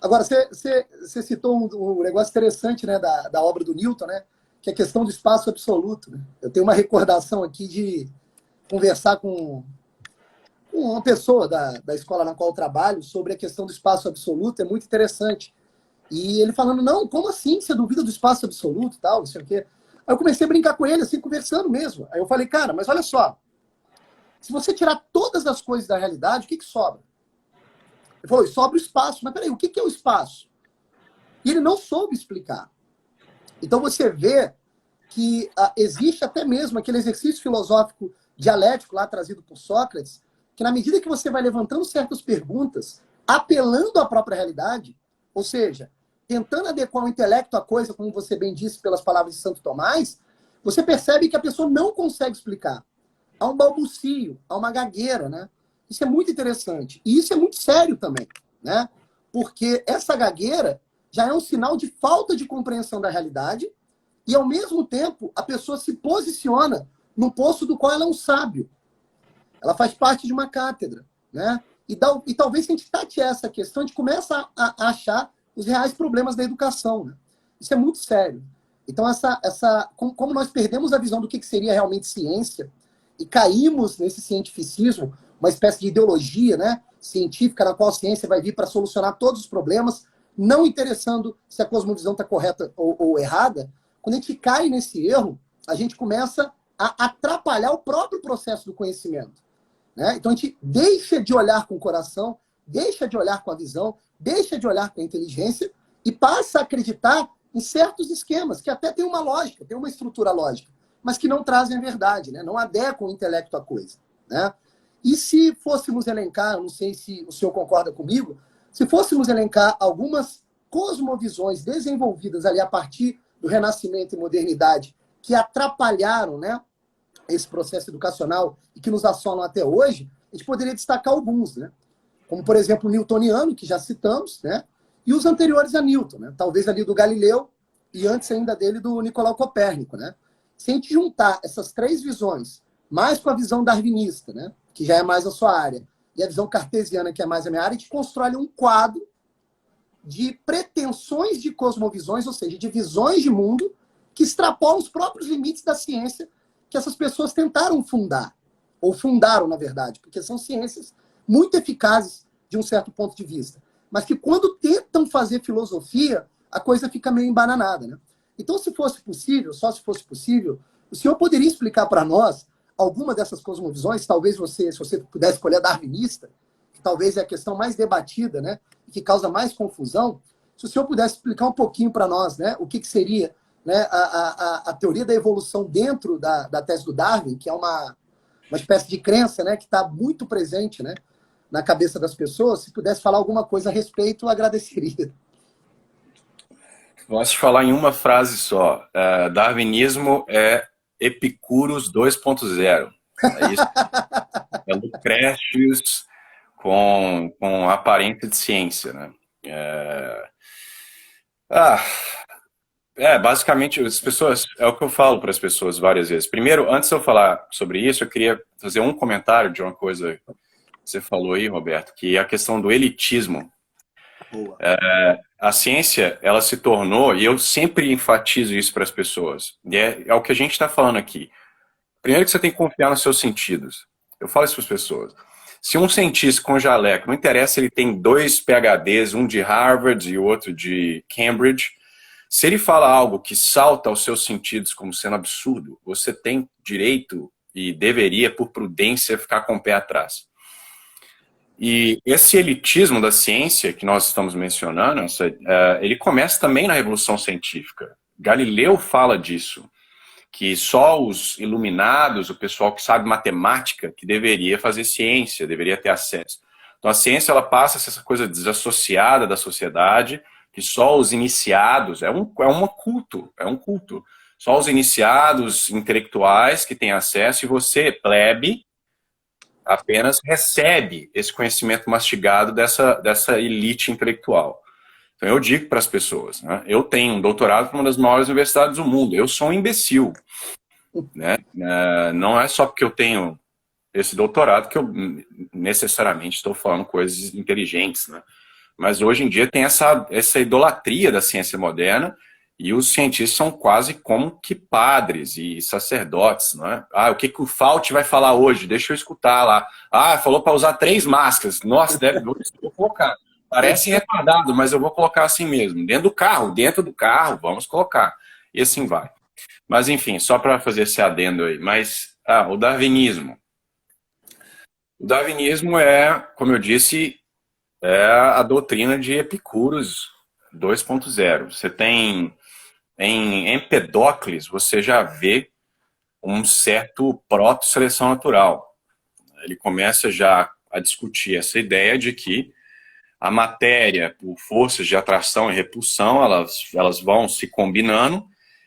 Agora, você citou um negócio interessante, né? Da obra do Newton, né? Que é a questão do espaço absoluto. Né? Eu tenho uma recordação aqui de conversar com uma pessoa da escola na qual eu trabalho sobre a questão do espaço absoluto, é muito interessante. E ele falando, não, como assim? Você duvida do espaço absoluto e tal, não sei o quê. Aí eu comecei a brincar com ele, assim, conversando mesmo. Aí eu falei, cara, mas olha só, se você tirar todas as coisas da realidade, o que sobra? Ele falou, sobra o espaço. Mas peraí, o que é o espaço? E ele não soube explicar. Então você vê que existe até mesmo aquele exercício filosófico dialético lá trazido por Sócrates, que na medida que você vai levantando certas perguntas, apelando à própria realidade, ou seja, tentando adequar o intelecto à coisa, como você bem disse pelas palavras de Santo Tomás, você percebe que a pessoa não consegue explicar. Há um balbucio, há uma gagueira, né? Isso é muito interessante. E isso é muito sério também, né? Porque essa gagueira já é um sinal de falta de compreensão da realidade e, ao mesmo tempo, a pessoa se posiciona no posto do qual ela é um sábio. Ela faz parte de uma cátedra, né? E talvez, se a gente tatear essa questão, a gente começa a achar os reais problemas da educação. Né? Isso é muito sério. Então, como nós perdemos a visão do que seria realmente ciência e caímos nesse cientificismo, uma espécie de ideologia, né, científica na qual a ciência vai vir para solucionar todos os problemas, não interessando se a cosmovisão está correta ou errada, quando a gente cai nesse erro, a gente começa a atrapalhar o próprio processo do conhecimento. Né? Então a gente deixa de olhar com o coração, deixa de olhar com a visão, deixa de olhar com a inteligência e passa a acreditar em certos esquemas que até tem uma lógica, tem uma estrutura lógica, mas que não trazem a verdade, né? Não adequam o intelecto à coisa. Né? E se fôssemos elencar, não sei se o senhor concorda comigo, se fôssemos elencar algumas cosmovisões desenvolvidas ali a partir do Renascimento e modernidade que atrapalharam, né, esse processo educacional e que nos assolam até hoje, a gente poderia destacar alguns, né? Como, por exemplo, o newtoniano, que já citamos, né? E os anteriores a Newton, né? Talvez ali do Galileu e antes ainda dele do Nicolau Copérnico, né? Se a gente juntar essas três visões, mais com a visão darwinista, né, que já é mais a sua área, e a visão cartesiana, que é mais a minha área, a gente constrói ali um quadro de pretensões de cosmovisões, ou seja, de visões de mundo que extrapolam os próprios limites da ciência que essas pessoas tentaram fundar, ou fundaram, na verdade, porque são ciências muito eficazes de um certo ponto de vista, mas que quando tentam fazer filosofia, a coisa fica meio embananada. Né? Então, se fosse possível, só se fosse possível, o senhor poderia explicar para nós alguma dessas cosmovisões, talvez você, se você pudesse escolher a darwinista, que talvez é a questão mais debatida, né, e que causa mais confusão, se o senhor pudesse explicar um pouquinho para nós, né, o que seria, né, a teoria da evolução dentro da tese do Darwin, que é uma espécie de crença, né, que está muito presente, né, na cabeça das pessoas. Se pudesse falar alguma coisa a respeito, eu agradeceria. Posso te falar em uma frase só. Darwinismo é Epicurus 2.0. É isso. É Lucrécius com aparência de ciência, né? Basicamente, as pessoas, é o que eu falo para as pessoas várias vezes. Primeiro, antes de eu falar sobre isso, eu queria fazer um comentário de uma coisa que você falou aí, Roberto, que é a questão do elitismo. Boa. A ciência, ela se tornou, e eu sempre enfatizo isso para as pessoas, e é o que a gente está falando aqui. Primeiro que você tem que confiar nos seus sentidos. Eu falo isso para as pessoas. Se um cientista com jaleco, não interessa se ele tem 2 PhDs, um de Harvard e o outro de Cambridge, se ele fala algo que salta aos seus sentidos como sendo absurdo, você tem direito e deveria, por prudência, ficar com o pé atrás. E esse elitismo da ciência que nós estamos mencionando, ele começa também na Revolução Científica. Galileu fala disso, que só os iluminados, o pessoal que sabe matemática, que deveria fazer ciência, deveria ter acesso. Então a ciência, ela passa a ser essa coisa desassociada da sociedade, que só os iniciados, é um culto. Só os iniciados intelectuais que têm acesso, e você, plebe, apenas recebe esse conhecimento mastigado dessa elite intelectual. Então eu digo para as pessoas, né, eu tenho um doutorado em uma das maiores universidades do mundo, eu sou um imbecil. Né? Não é só porque eu tenho esse doutorado que eu necessariamente estou falando coisas inteligentes, né? Mas hoje em dia tem essa idolatria da ciência moderna, e os cientistas são quase como que padres e sacerdotes, não é? O que o Fauci vai falar hoje? Deixa eu escutar lá. Falou para usar 3 máscaras. Nossa, vou colocar. Parece retardado, mas eu vou colocar assim mesmo. Dentro do carro, vamos colocar. E assim vai. Mas enfim, só para fazer esse adendo aí. Mas o darwinismo. O darwinismo como eu disse, é a doutrina de Epicurus 2.0. Você tem em Empedocles, você já vê um certo proto-seleção natural. Ele começa já a discutir essa ideia de que a matéria, por forças de atração e repulsão, elas vão se combinando,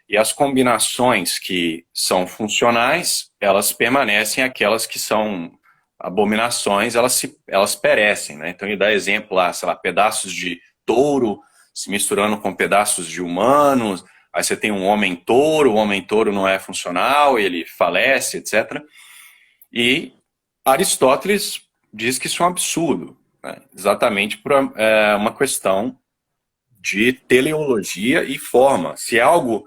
e as combinações que são funcionais, elas permanecem, aquelas que são abominações, elas perecem. Né? Então ele dá exemplo lá, sei lá, pedaços de touro se misturando com pedaços de humanos. Aí você tem um homem-touro, o homem-touro não é funcional, ele falece, etc. E Aristóteles diz que isso é um absurdo, né? Exatamente por uma questão de teleologia e forma. Se algo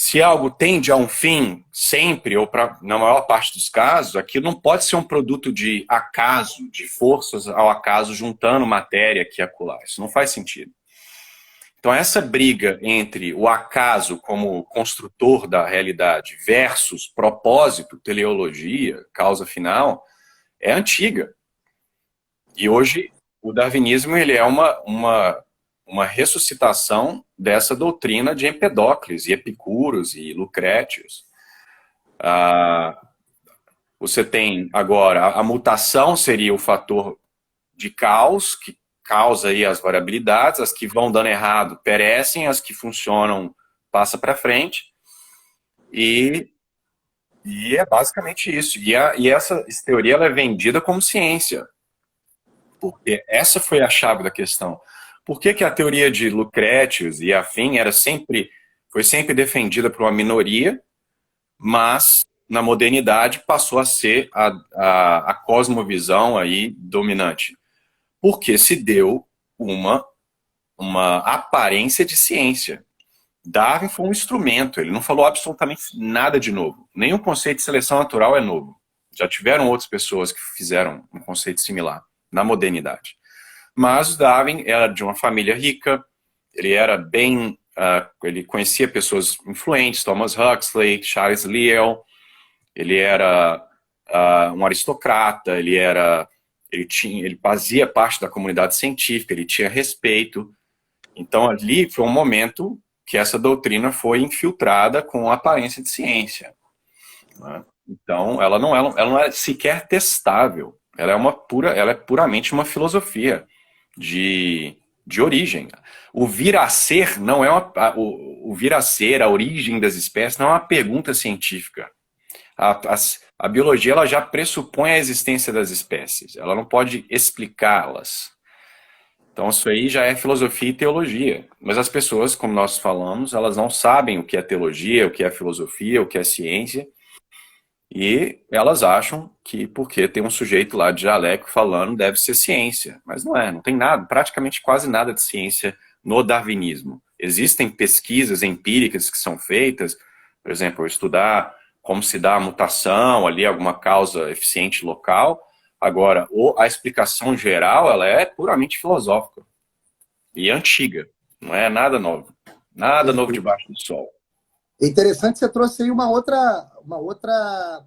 Se algo tende a um fim, sempre, ou na maior parte dos casos, aquilo não pode ser um produto de acaso, de forças ao acaso, juntando matéria aqui e acolá. Isso não faz sentido. Então, essa briga entre o acaso como construtor da realidade versus propósito, teleologia, causa final, é antiga. E hoje, o darwinismo ele é uma ressuscitação dessa doutrina de Empedócles, e Epicuros, e Lucrétios. Você tem agora, a mutação seria o fator de caos, que causa aí as variabilidades, as que vão dando errado perecem, as que funcionam passa para frente, e é basicamente isso. E essa teoria ela é vendida como ciência, porque essa foi a chave da questão. Por que a teoria de Lucrétios e afim foi sempre defendida por uma minoria, mas na modernidade passou a ser a cosmovisão aí dominante? Porque se deu uma aparência de ciência. Darwin foi um instrumento, ele não falou absolutamente nada de novo. Nem o conceito de seleção natural é novo. Já tiveram outras pessoas que fizeram um conceito similar na modernidade. Mas Darwin era de uma família rica, ele era bem... ele conhecia pessoas influentes, Thomas Huxley, Charles Lyell, ele era um aristocrata, ele fazia parte da comunidade científica, ele tinha respeito. Então, ali foi um momento que essa doutrina foi infiltrada com a aparência de ciência, né? Então, ela não é sequer testável. Ela é puramente uma filosofia de origem. O vir a ser não é o vir a ser, a origem das espécies, não é uma pergunta científica. A biologia ela já pressupõe a existência das espécies. Ela não pode explicá-las. Então, isso aí já é filosofia e teologia. Mas as pessoas, como nós falamos, elas não sabem o que é teologia, o que é filosofia, o que é ciência. E elas acham que porque tem um sujeito lá de jaleco falando, deve ser ciência. Mas não tem nada, praticamente quase nada de ciência no darwinismo. Existem pesquisas empíricas que são feitas, por exemplo, estudar como se dá a mutação ali, alguma causa eficiente local. Agora, a explicação geral, ela é puramente filosófica e antiga. Não é nada novo. Nada novo debaixo do sol. É interessante que você trouxe aí uma outra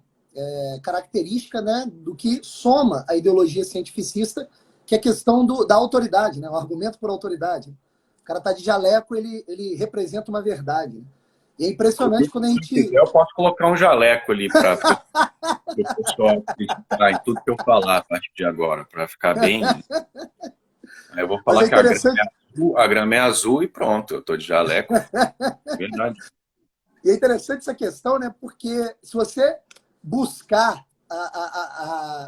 característica, né, do que soma a ideologia cientificista, que é a questão da autoridade, né, o argumento por autoridade. O cara tá de jaleco, ele representa uma verdade. E é impressionante quando a gente... Se quiser, eu posso colocar um jaleco ali para o pessoal acreditar em tudo que eu falar a partir de agora, para ficar bem... Eu vou falar que a grama é azul e pronto, eu estou de jaleco. Verdade. E é interessante essa questão, né? Porque se você buscar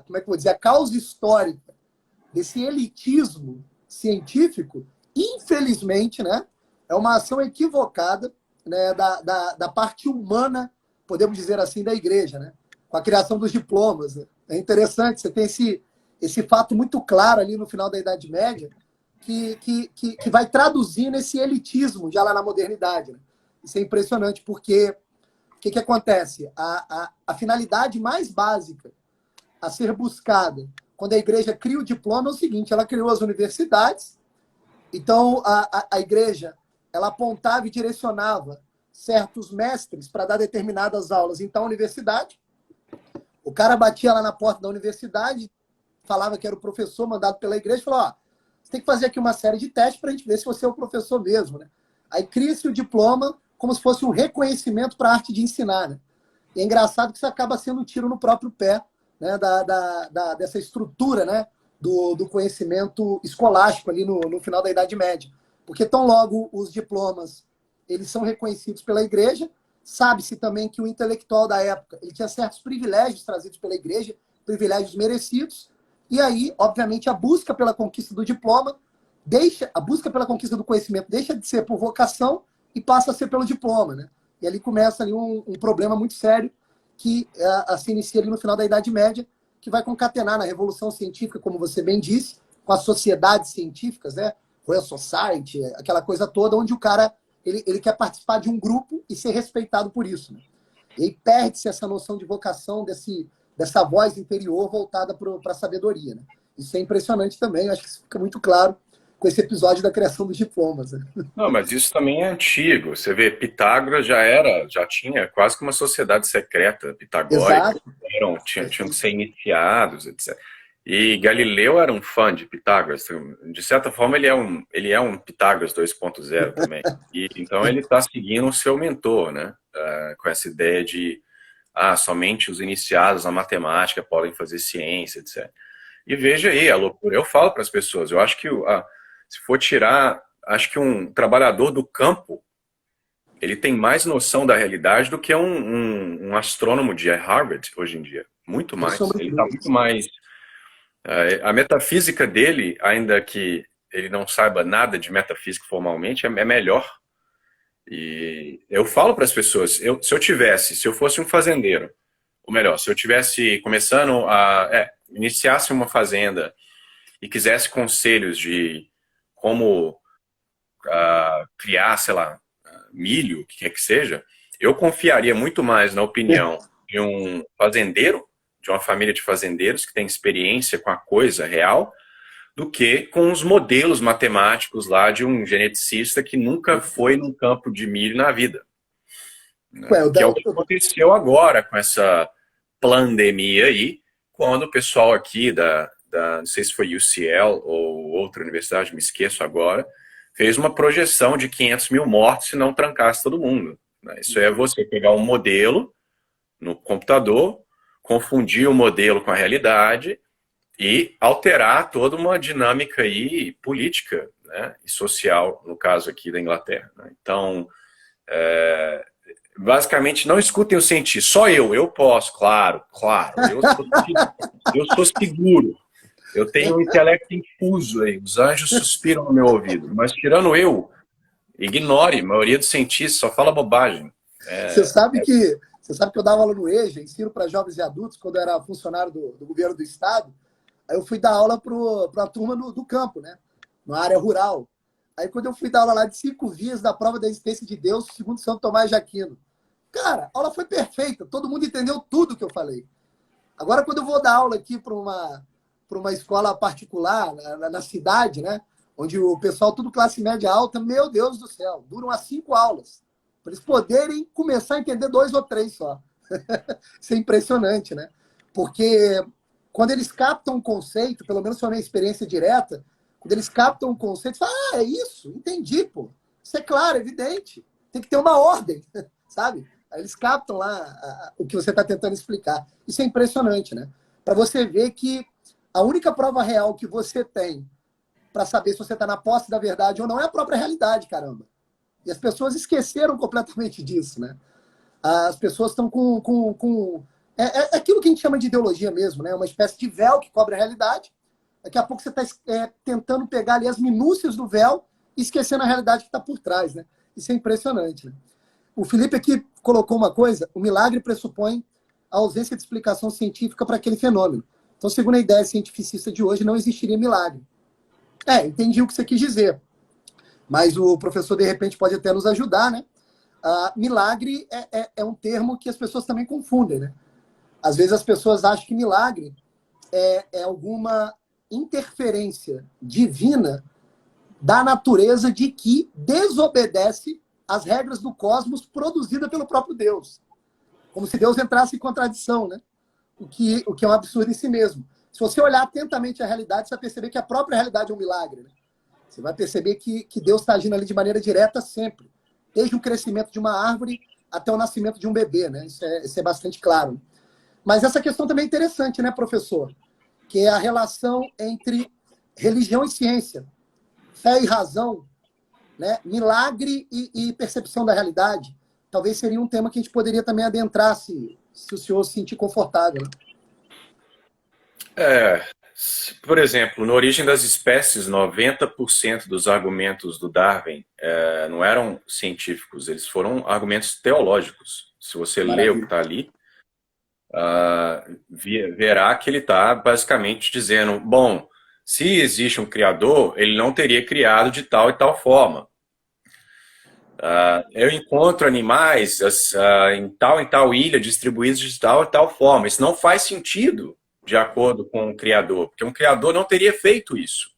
como é que eu vou dizer, a causa histórica desse elitismo científico, infelizmente, né, é uma ação equivocada, né, da parte humana, podemos dizer assim, da igreja, né? Com a criação dos diplomas. Né? É interessante, você tem esse fato muito claro ali no final da Idade Média, que vai traduzindo esse elitismo já lá na modernidade. Né? Isso é impressionante, porque o que acontece? A finalidade mais básica a ser buscada quando a igreja cria o diploma é o seguinte: ela criou as universidades, então a igreja ela apontava e direcionava certos mestres para dar determinadas aulas. Então, a universidade, o cara batia lá na porta da universidade, falava que era o professor mandado pela igreja, falou: ó, você tem que fazer aqui uma série de testes para a gente ver se você é o professor mesmo, né? Aí cria-se o diploma como se fosse um reconhecimento para a arte de ensinar, né? E é engraçado que isso acaba sendo um tiro no próprio pé, né, dessa estrutura, né, do conhecimento escolástico ali no final da Idade Média. Porque tão logo os diplomas eles são reconhecidos pela igreja, sabe-se também que o intelectual da época ele tinha certos privilégios trazidos pela igreja, privilégios merecidos, e aí, obviamente, a busca pela conquista do diploma, a busca pela conquista do conhecimento deixa de ser por vocação e passa a ser pelo diploma, né? E ali começa ali um problema muito sério que se inicia ali no final da Idade Média, que vai concatenar na Revolução Científica, como você bem disse, com as sociedades científicas, né? Royal Society, aquela coisa toda, onde o cara ele quer participar de um grupo e ser respeitado por isso, né? E aí perde-se essa noção de vocação, dessa voz interior voltada para a sabedoria, né? Isso é impressionante também, eu acho que isso fica muito claro com esse episódio da criação dos diplomas, né? Não, mas isso também é antigo. Você vê, Pitágoras já tinha quase que uma sociedade secreta pitagórica. Exato. Tinham que ser iniciados, etc. E Galileu era um fã de Pitágoras. De certa forma, ele é um Pitágoras 2.0 também. E, então, ele está seguindo o seu mentor, né? Com essa ideia de somente os iniciados na matemática podem fazer ciência, etc. E veja aí a loucura. Eu falo para as pessoas, eu acho que se for tirar, acho que um trabalhador do campo, ele tem mais noção da realidade do que um astrônomo de Harvard hoje em dia. Muito mais. Ele está muito mais... A metafísica dele, ainda que ele não saiba nada de metafísica formalmente, é melhor. E eu falo para as pessoas, se eu fosse um fazendeiro, ou melhor, se eu tivesse começando iniciasse uma fazenda e quisesse conselhos de como criar, sei lá, milho, o que quer que seja, eu confiaria muito mais na opinião de um fazendeiro, de uma família de fazendeiros que tem experiência com a coisa real, do que com os modelos matemáticos lá de um geneticista que nunca foi num campo de milho na vida. Né? Que é o que aconteceu agora com essa pandemia aí, quando o pessoal aqui não sei se foi UCL ou outra universidade, me esqueço agora, fez uma projeção de 500 mil mortos se não trancasse todo mundo. Né? Isso é você pegar um modelo no computador, confundir o modelo com a realidade e alterar toda uma dinâmica aí política, né, e social, no caso aqui da Inglaterra. Né? Então, basicamente, não escutem o cientista. Só eu posso, claro. Eu sou seguro. Eu tenho um intelecto infuso aí. Os anjos suspiram no meu ouvido. Mas tirando eu, ignore. A maioria dos cientistas só fala bobagem. Você sabe que eu dava aula no EJA, ensino para jovens e adultos, quando eu era funcionário do governo do estado. Aí eu fui dar aula para a turma do campo, né? Na área rural. Aí quando eu fui dar aula lá de 5 vias da prova da existência de Deus, segundo Santo Tomás de Aquino. Cara, a aula foi perfeita. Todo mundo entendeu tudo que eu falei. Agora, quando eu vou dar aula aqui para uma escola particular, na cidade, né? Onde o pessoal, tudo classe média alta, meu Deus do céu, duram as 5 aulas. Para eles poderem começar a entender 2 ou 3 só. Isso é impressionante, né? Porque quando eles captam um conceito, pelo menos foi a minha experiência direta, quando eles captam um conceito, falam, é isso, entendi, pô. Isso é claro, evidente. Tem que ter uma ordem, sabe? Aí eles captam lá o que você está tentando explicar. Isso é impressionante, né? Para você ver que a única prova real que você tem para saber se você está na posse da verdade ou não é a própria realidade, caramba. E as pessoas esqueceram completamente disso, né? As pessoas estão com é aquilo que a gente chama de ideologia mesmo, né? Uma espécie de véu que cobre a realidade. Daqui a pouco você está tentando pegar ali as minúcias do véu e esquecendo a realidade que está por trás, né? Isso é impressionante, né? O Felipe aqui colocou uma coisa, o milagre pressupõe a ausência de explicação científica para aquele fenômeno. Então, segundo a ideia cientificista de hoje, não existiria milagre. Entendi o que você quis dizer. Mas o professor, de repente, pode até nos ajudar, né? Milagre é um termo que as pessoas também confundem, né? Às vezes as pessoas acham que milagre é alguma interferência divina da natureza de que desobedece às regras do cosmos produzida pelo próprio Deus. Como se Deus entrasse em contradição, né? O que é um absurdo em si mesmo. Se você olhar atentamente a realidade, você vai perceber que a própria realidade é um milagre, né? Você vai perceber que Deus está agindo ali de maneira direta sempre. Desde o crescimento de uma árvore até o nascimento de um bebê, né? Isso é bastante claro. Mas essa questão também é interessante, né, professor? Que é a relação entre religião e ciência, fé e razão, né? Milagre e percepção da realidade. Talvez seria um tema que a gente poderia também adentrar, se o senhor se sentir confortável. Né? Por exemplo, na Origem das Espécies, 90% dos argumentos do Darwin não eram científicos, eles foram argumentos teológicos. Se você lê o que está ali, verá que ele está basicamente dizendo, bom, se existe um criador, ele não teria criado de tal e tal forma. Eu encontro animais em tal ilha, distribuídos de tal e tal forma. Isso não faz sentido de acordo com o Criador, porque um Criador não teria feito isso.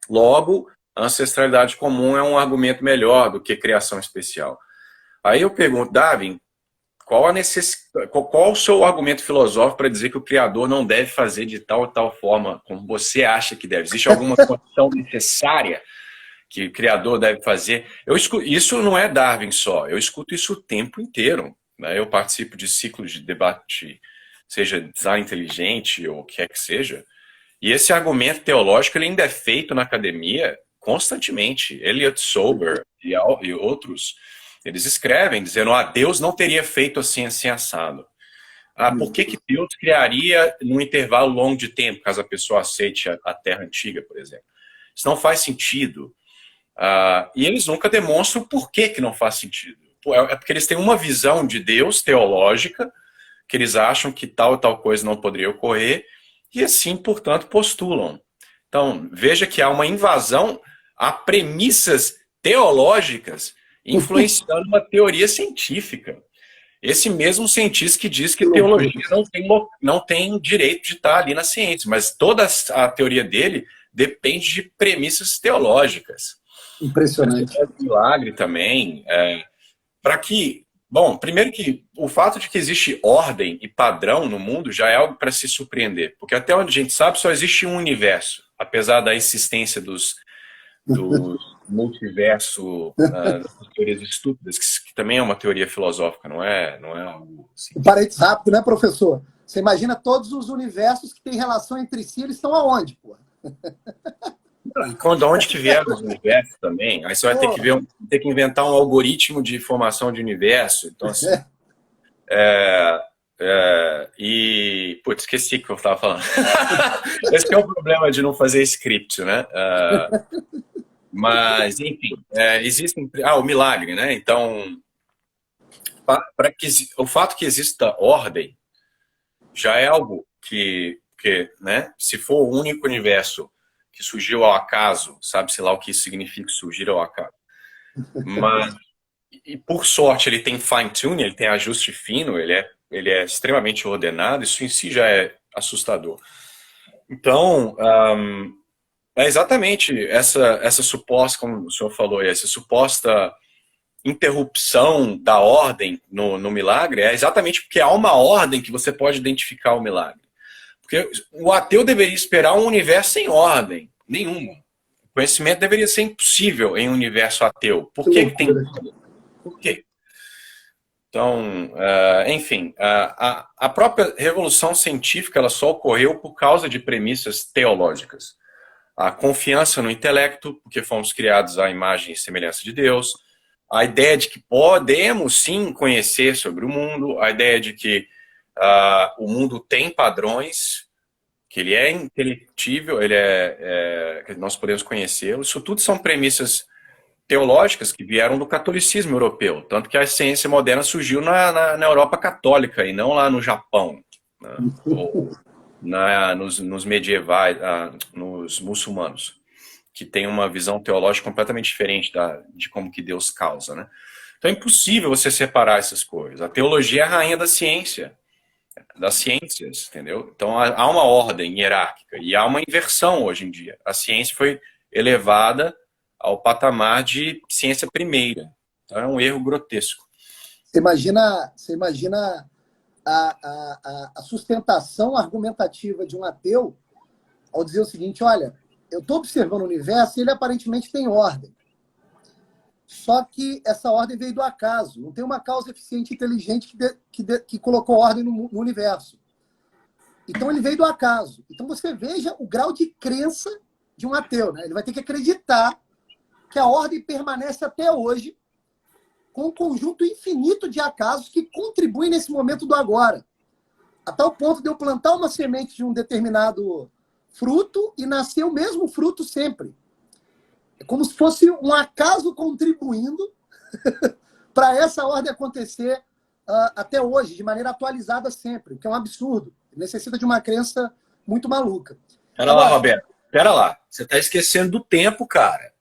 Logo, a ancestralidade comum é um argumento melhor do que criação especial. Aí eu pergunto, Darwin, qual o seu argumento filosófico para dizer que o Criador não deve fazer de tal ou tal forma como você acha que deve? Existe alguma condição necessária que o Criador deve fazer? Isso não é Darwin só, eu escuto isso o tempo inteiro. Né? Eu participo de ciclos de debate, seja design inteligente ou o que quer que seja, e esse argumento teológico ele ainda é feito na academia constantemente. Elliot Sober e outros, eles escrevem dizendo, Deus não teria feito assim, assim, assado. Por que Deus criaria num intervalo longo de tempo, caso a pessoa aceite a Terra antiga, por exemplo? Isso não faz sentido. E eles nunca demonstram por que não faz sentido. É porque eles têm uma visão de Deus teológica, que eles acham que tal e tal coisa não poderia ocorrer, e assim, portanto, postulam. Então, veja que há uma invasão a premissas teológicas influenciando uma teoria científica. Esse mesmo cientista que diz que teologia não tem direito de estar ali na ciência, mas toda a teoria dele depende de premissas teológicas. Impressionante. Milagre também. Para que, bom, primeiro que o fato de que existe ordem e padrão no mundo já é algo para se surpreender, porque até onde a gente sabe só existe um universo, apesar da insistência do multiverso, das teorias estúpidas, que também é uma teoria filosófica, não é algo assim. Um parênteses rápido, né, professor? Você imagina todos os universos que têm relação entre si, eles estão aonde, pô? Onde que vieram os universos também? Aí você vai ter que inventar um algoritmo de formação de universo. Então, assim, putz, esqueci o que eu estava falando. Esse é o problema de não fazer script, né? Mas, enfim, existem... o milagre, né? Então, o fato que exista ordem já é algo que né? Se for o único universo que surgiu ao acaso, sabe-se lá o que isso significa surgir ao acaso. Mas, e por sorte, ele tem fine-tune, ele tem ajuste fino, ele é extremamente ordenado, isso em si já é assustador. Então, é exatamente essa suposta, como o senhor falou, essa suposta interrupção da ordem no milagre, é exatamente porque há uma ordem que você pode identificar o milagre. Porque o ateu deveria esperar um universo sem ordem nenhuma. O conhecimento deveria ser impossível em um universo ateu. Por que tem? Por quê? Então, enfim, a própria revolução científica ela só ocorreu por causa de premissas teológicas. A confiança no intelecto, porque fomos criados à imagem e semelhança de Deus. A ideia de que podemos sim conhecer sobre o mundo. A ideia de que o mundo tem padrões, que ele é intelectível, que nós podemos conhecê-lo. Isso tudo são premissas teológicas que vieram do catolicismo europeu, tanto que a ciência moderna surgiu na Europa católica e não lá no Japão, né? Ou nos medievais, nos muçulmanos, que tem uma visão teológica completamente diferente de como que Deus causa, né? Então é impossível você separar essas coisas. A teologia é a rainha da ciência, das ciências, entendeu? Então há uma ordem hierárquica e há uma inversão hoje em dia. A ciência foi elevada ao patamar de ciência primeira. Então é um erro grotesco. Você imagina a sustentação argumentativa de um ateu ao dizer o seguinte, olha, eu estou observando o universo e ele aparentemente tem ordem. Só que essa ordem veio do acaso. Não tem uma causa eficiente e inteligente que colocou ordem no universo. Então ele veio do acaso. Então você veja o grau de crença de um ateu, né? Ele vai ter que acreditar que a ordem permanece até hoje com um conjunto infinito de acasos que contribuem nesse momento do agora. A tal ponto de eu plantar uma semente de um determinado fruto e nascer o mesmo fruto sempre. É como se fosse um acaso contribuindo para essa ordem acontecer até hoje, de maneira atualizada sempre, o que é um absurdo. Necessita de uma crença muito maluca. Pera lá, Roberto. Pera lá. Você está esquecendo do tempo, cara.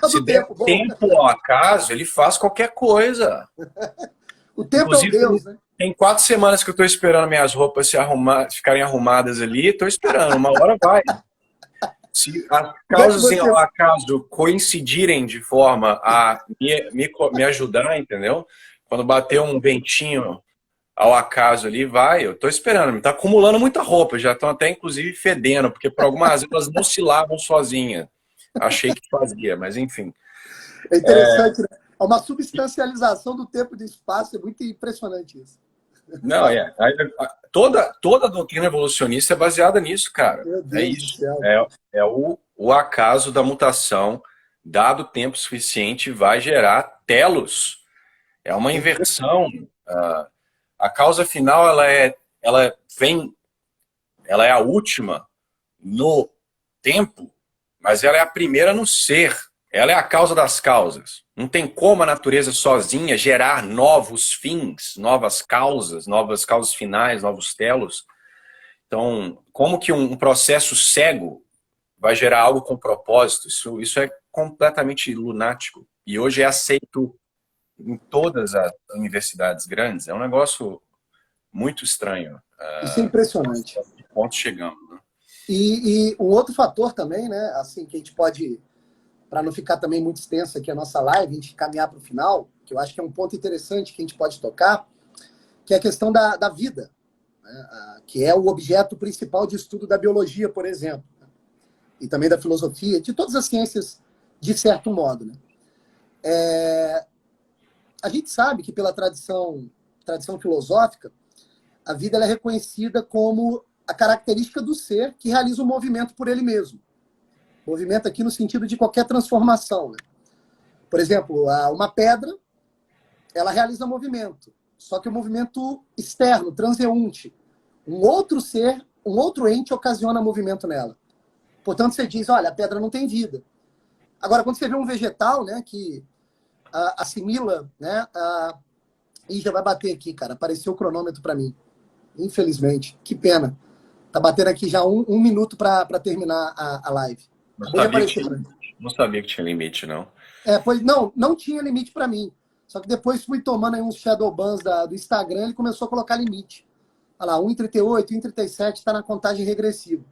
Se Do der tempo, bom. tempo ao acaso, ele faz qualquer coisa. O tempo é o Inclusive, Deus, né? tem 4 semanas que eu estou esperando minhas roupas ficarem arrumadas ali, estou esperando, uma hora vai. Se as Como é que causas você. ao acaso coincidirem de forma a me ajudar, entendeu? Quando bater um ventinho ao acaso ali, vai, eu estou esperando. Está acumulando muita roupa, já estão até inclusive fedendo, porque por algumas vezes elas não se lavam sozinhas. Achei que fazia, mas enfim. É interessante, né? É uma substancialização do tempo e do espaço, é muito impressionante isso. Não, toda a doutrina evolucionista é baseada nisso, cara. Meu É Deus do isso. céu. É o acaso da mutação, dado tempo suficiente, vai gerar telos. É uma inversão. A causa final, ela é a última no tempo, mas ela é a primeira no ser. Ela é a causa das causas. Não tem como a natureza sozinha gerar novos fins, novas causas finais, novos telos. Então, como que um processo cego vai gerar algo com propósito? Isso é completamente lunático. E hoje é aceito em todas as universidades grandes. É um negócio muito estranho. Isso é impressionante. Que ponto chegamos, né? E um outro fator também, né? Assim, que a gente pode, para não ficar também muito extenso aqui a nossa live, a gente caminhar para o final, que eu acho que é um ponto interessante que a gente pode tocar, que é a questão da vida, né? Que é o objeto principal de estudo da biologia, por exemplo, né? E também da filosofia, de todas as ciências, de certo modo, né? A gente sabe que pela tradição filosófica, a vida ela é reconhecida como a característica do ser que realiza o movimento por ele mesmo. Movimento aqui no sentido de qualquer transformação, né? Por exemplo, uma pedra, ela realiza movimento, só que o movimento externo, transeunte. Um outro ser, um outro ente ocasiona movimento nela. Portanto, você diz, olha, a pedra não tem vida. Agora, quando você vê um vegetal, né, que assimila, né, Ih, já vai bater aqui, cara. Apareceu o cronômetro para mim. Infelizmente. Que pena. Tá batendo aqui já um minuto para terminar a live. Não sabia que tinha limite, não. Pois não tinha limite para mim. Só que depois fui tomando aí uns shadow bans do Instagram, ele começou a colocar limite. Olha lá, 1,38, 1,37 está na contagem regressiva.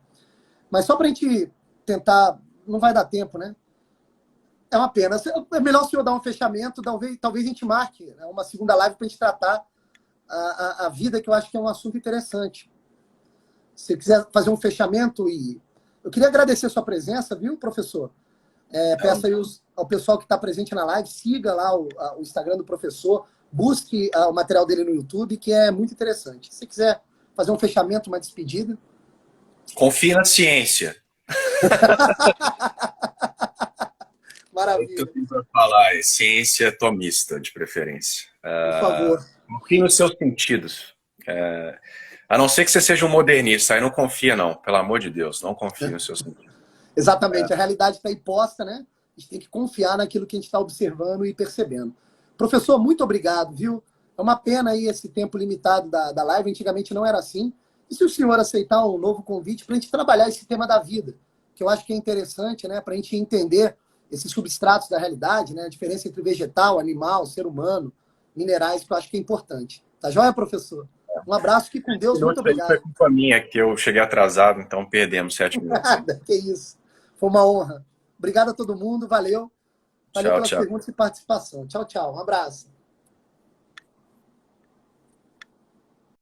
Mas só para a gente tentar, não vai dar tempo, né? É uma pena. É melhor o senhor dar um fechamento, talvez a gente marque, né, uma segunda live para a gente tratar a vida, que eu acho que é um assunto interessante. Se você quiser fazer um fechamento, eu queria agradecer a sua presença, viu, professor? Peço aí ao pessoal que está presente na live, siga lá o Instagram do professor, busque o material dele no YouTube, que é muito interessante. Se você quiser fazer um fechamento, uma despedida. Confie na ciência. Maravilha. Eu tô falar, ciência tomista, de preferência. Por favor. Confie nos seus sentidos. A não ser que você seja um modernista, aí não confia, não. Pelo amor de Deus, não confie nos seus sentidos. Exatamente, a realidade está aí posta, né? A gente tem que confiar naquilo que a gente está observando e percebendo. Professor, muito obrigado, viu? É uma pena aí esse tempo limitado da live, antigamente não era assim. E se o senhor aceitar um novo convite para a gente trabalhar esse tema da vida, que eu acho que é interessante, né? Para a gente entender esses substratos da realidade, né? A diferença entre vegetal, animal, ser humano, minerais, que eu acho que é importante. Tá joia, professor? Um abraço, fique com Deus, muito obrigado. Foi culpa minha que eu cheguei atrasado, então perdemos 7 minutos. Nada, que isso. Foi uma honra. Obrigado a todo mundo, valeu. Valeu pelas perguntas e participação. Tchau, tchau. Um abraço.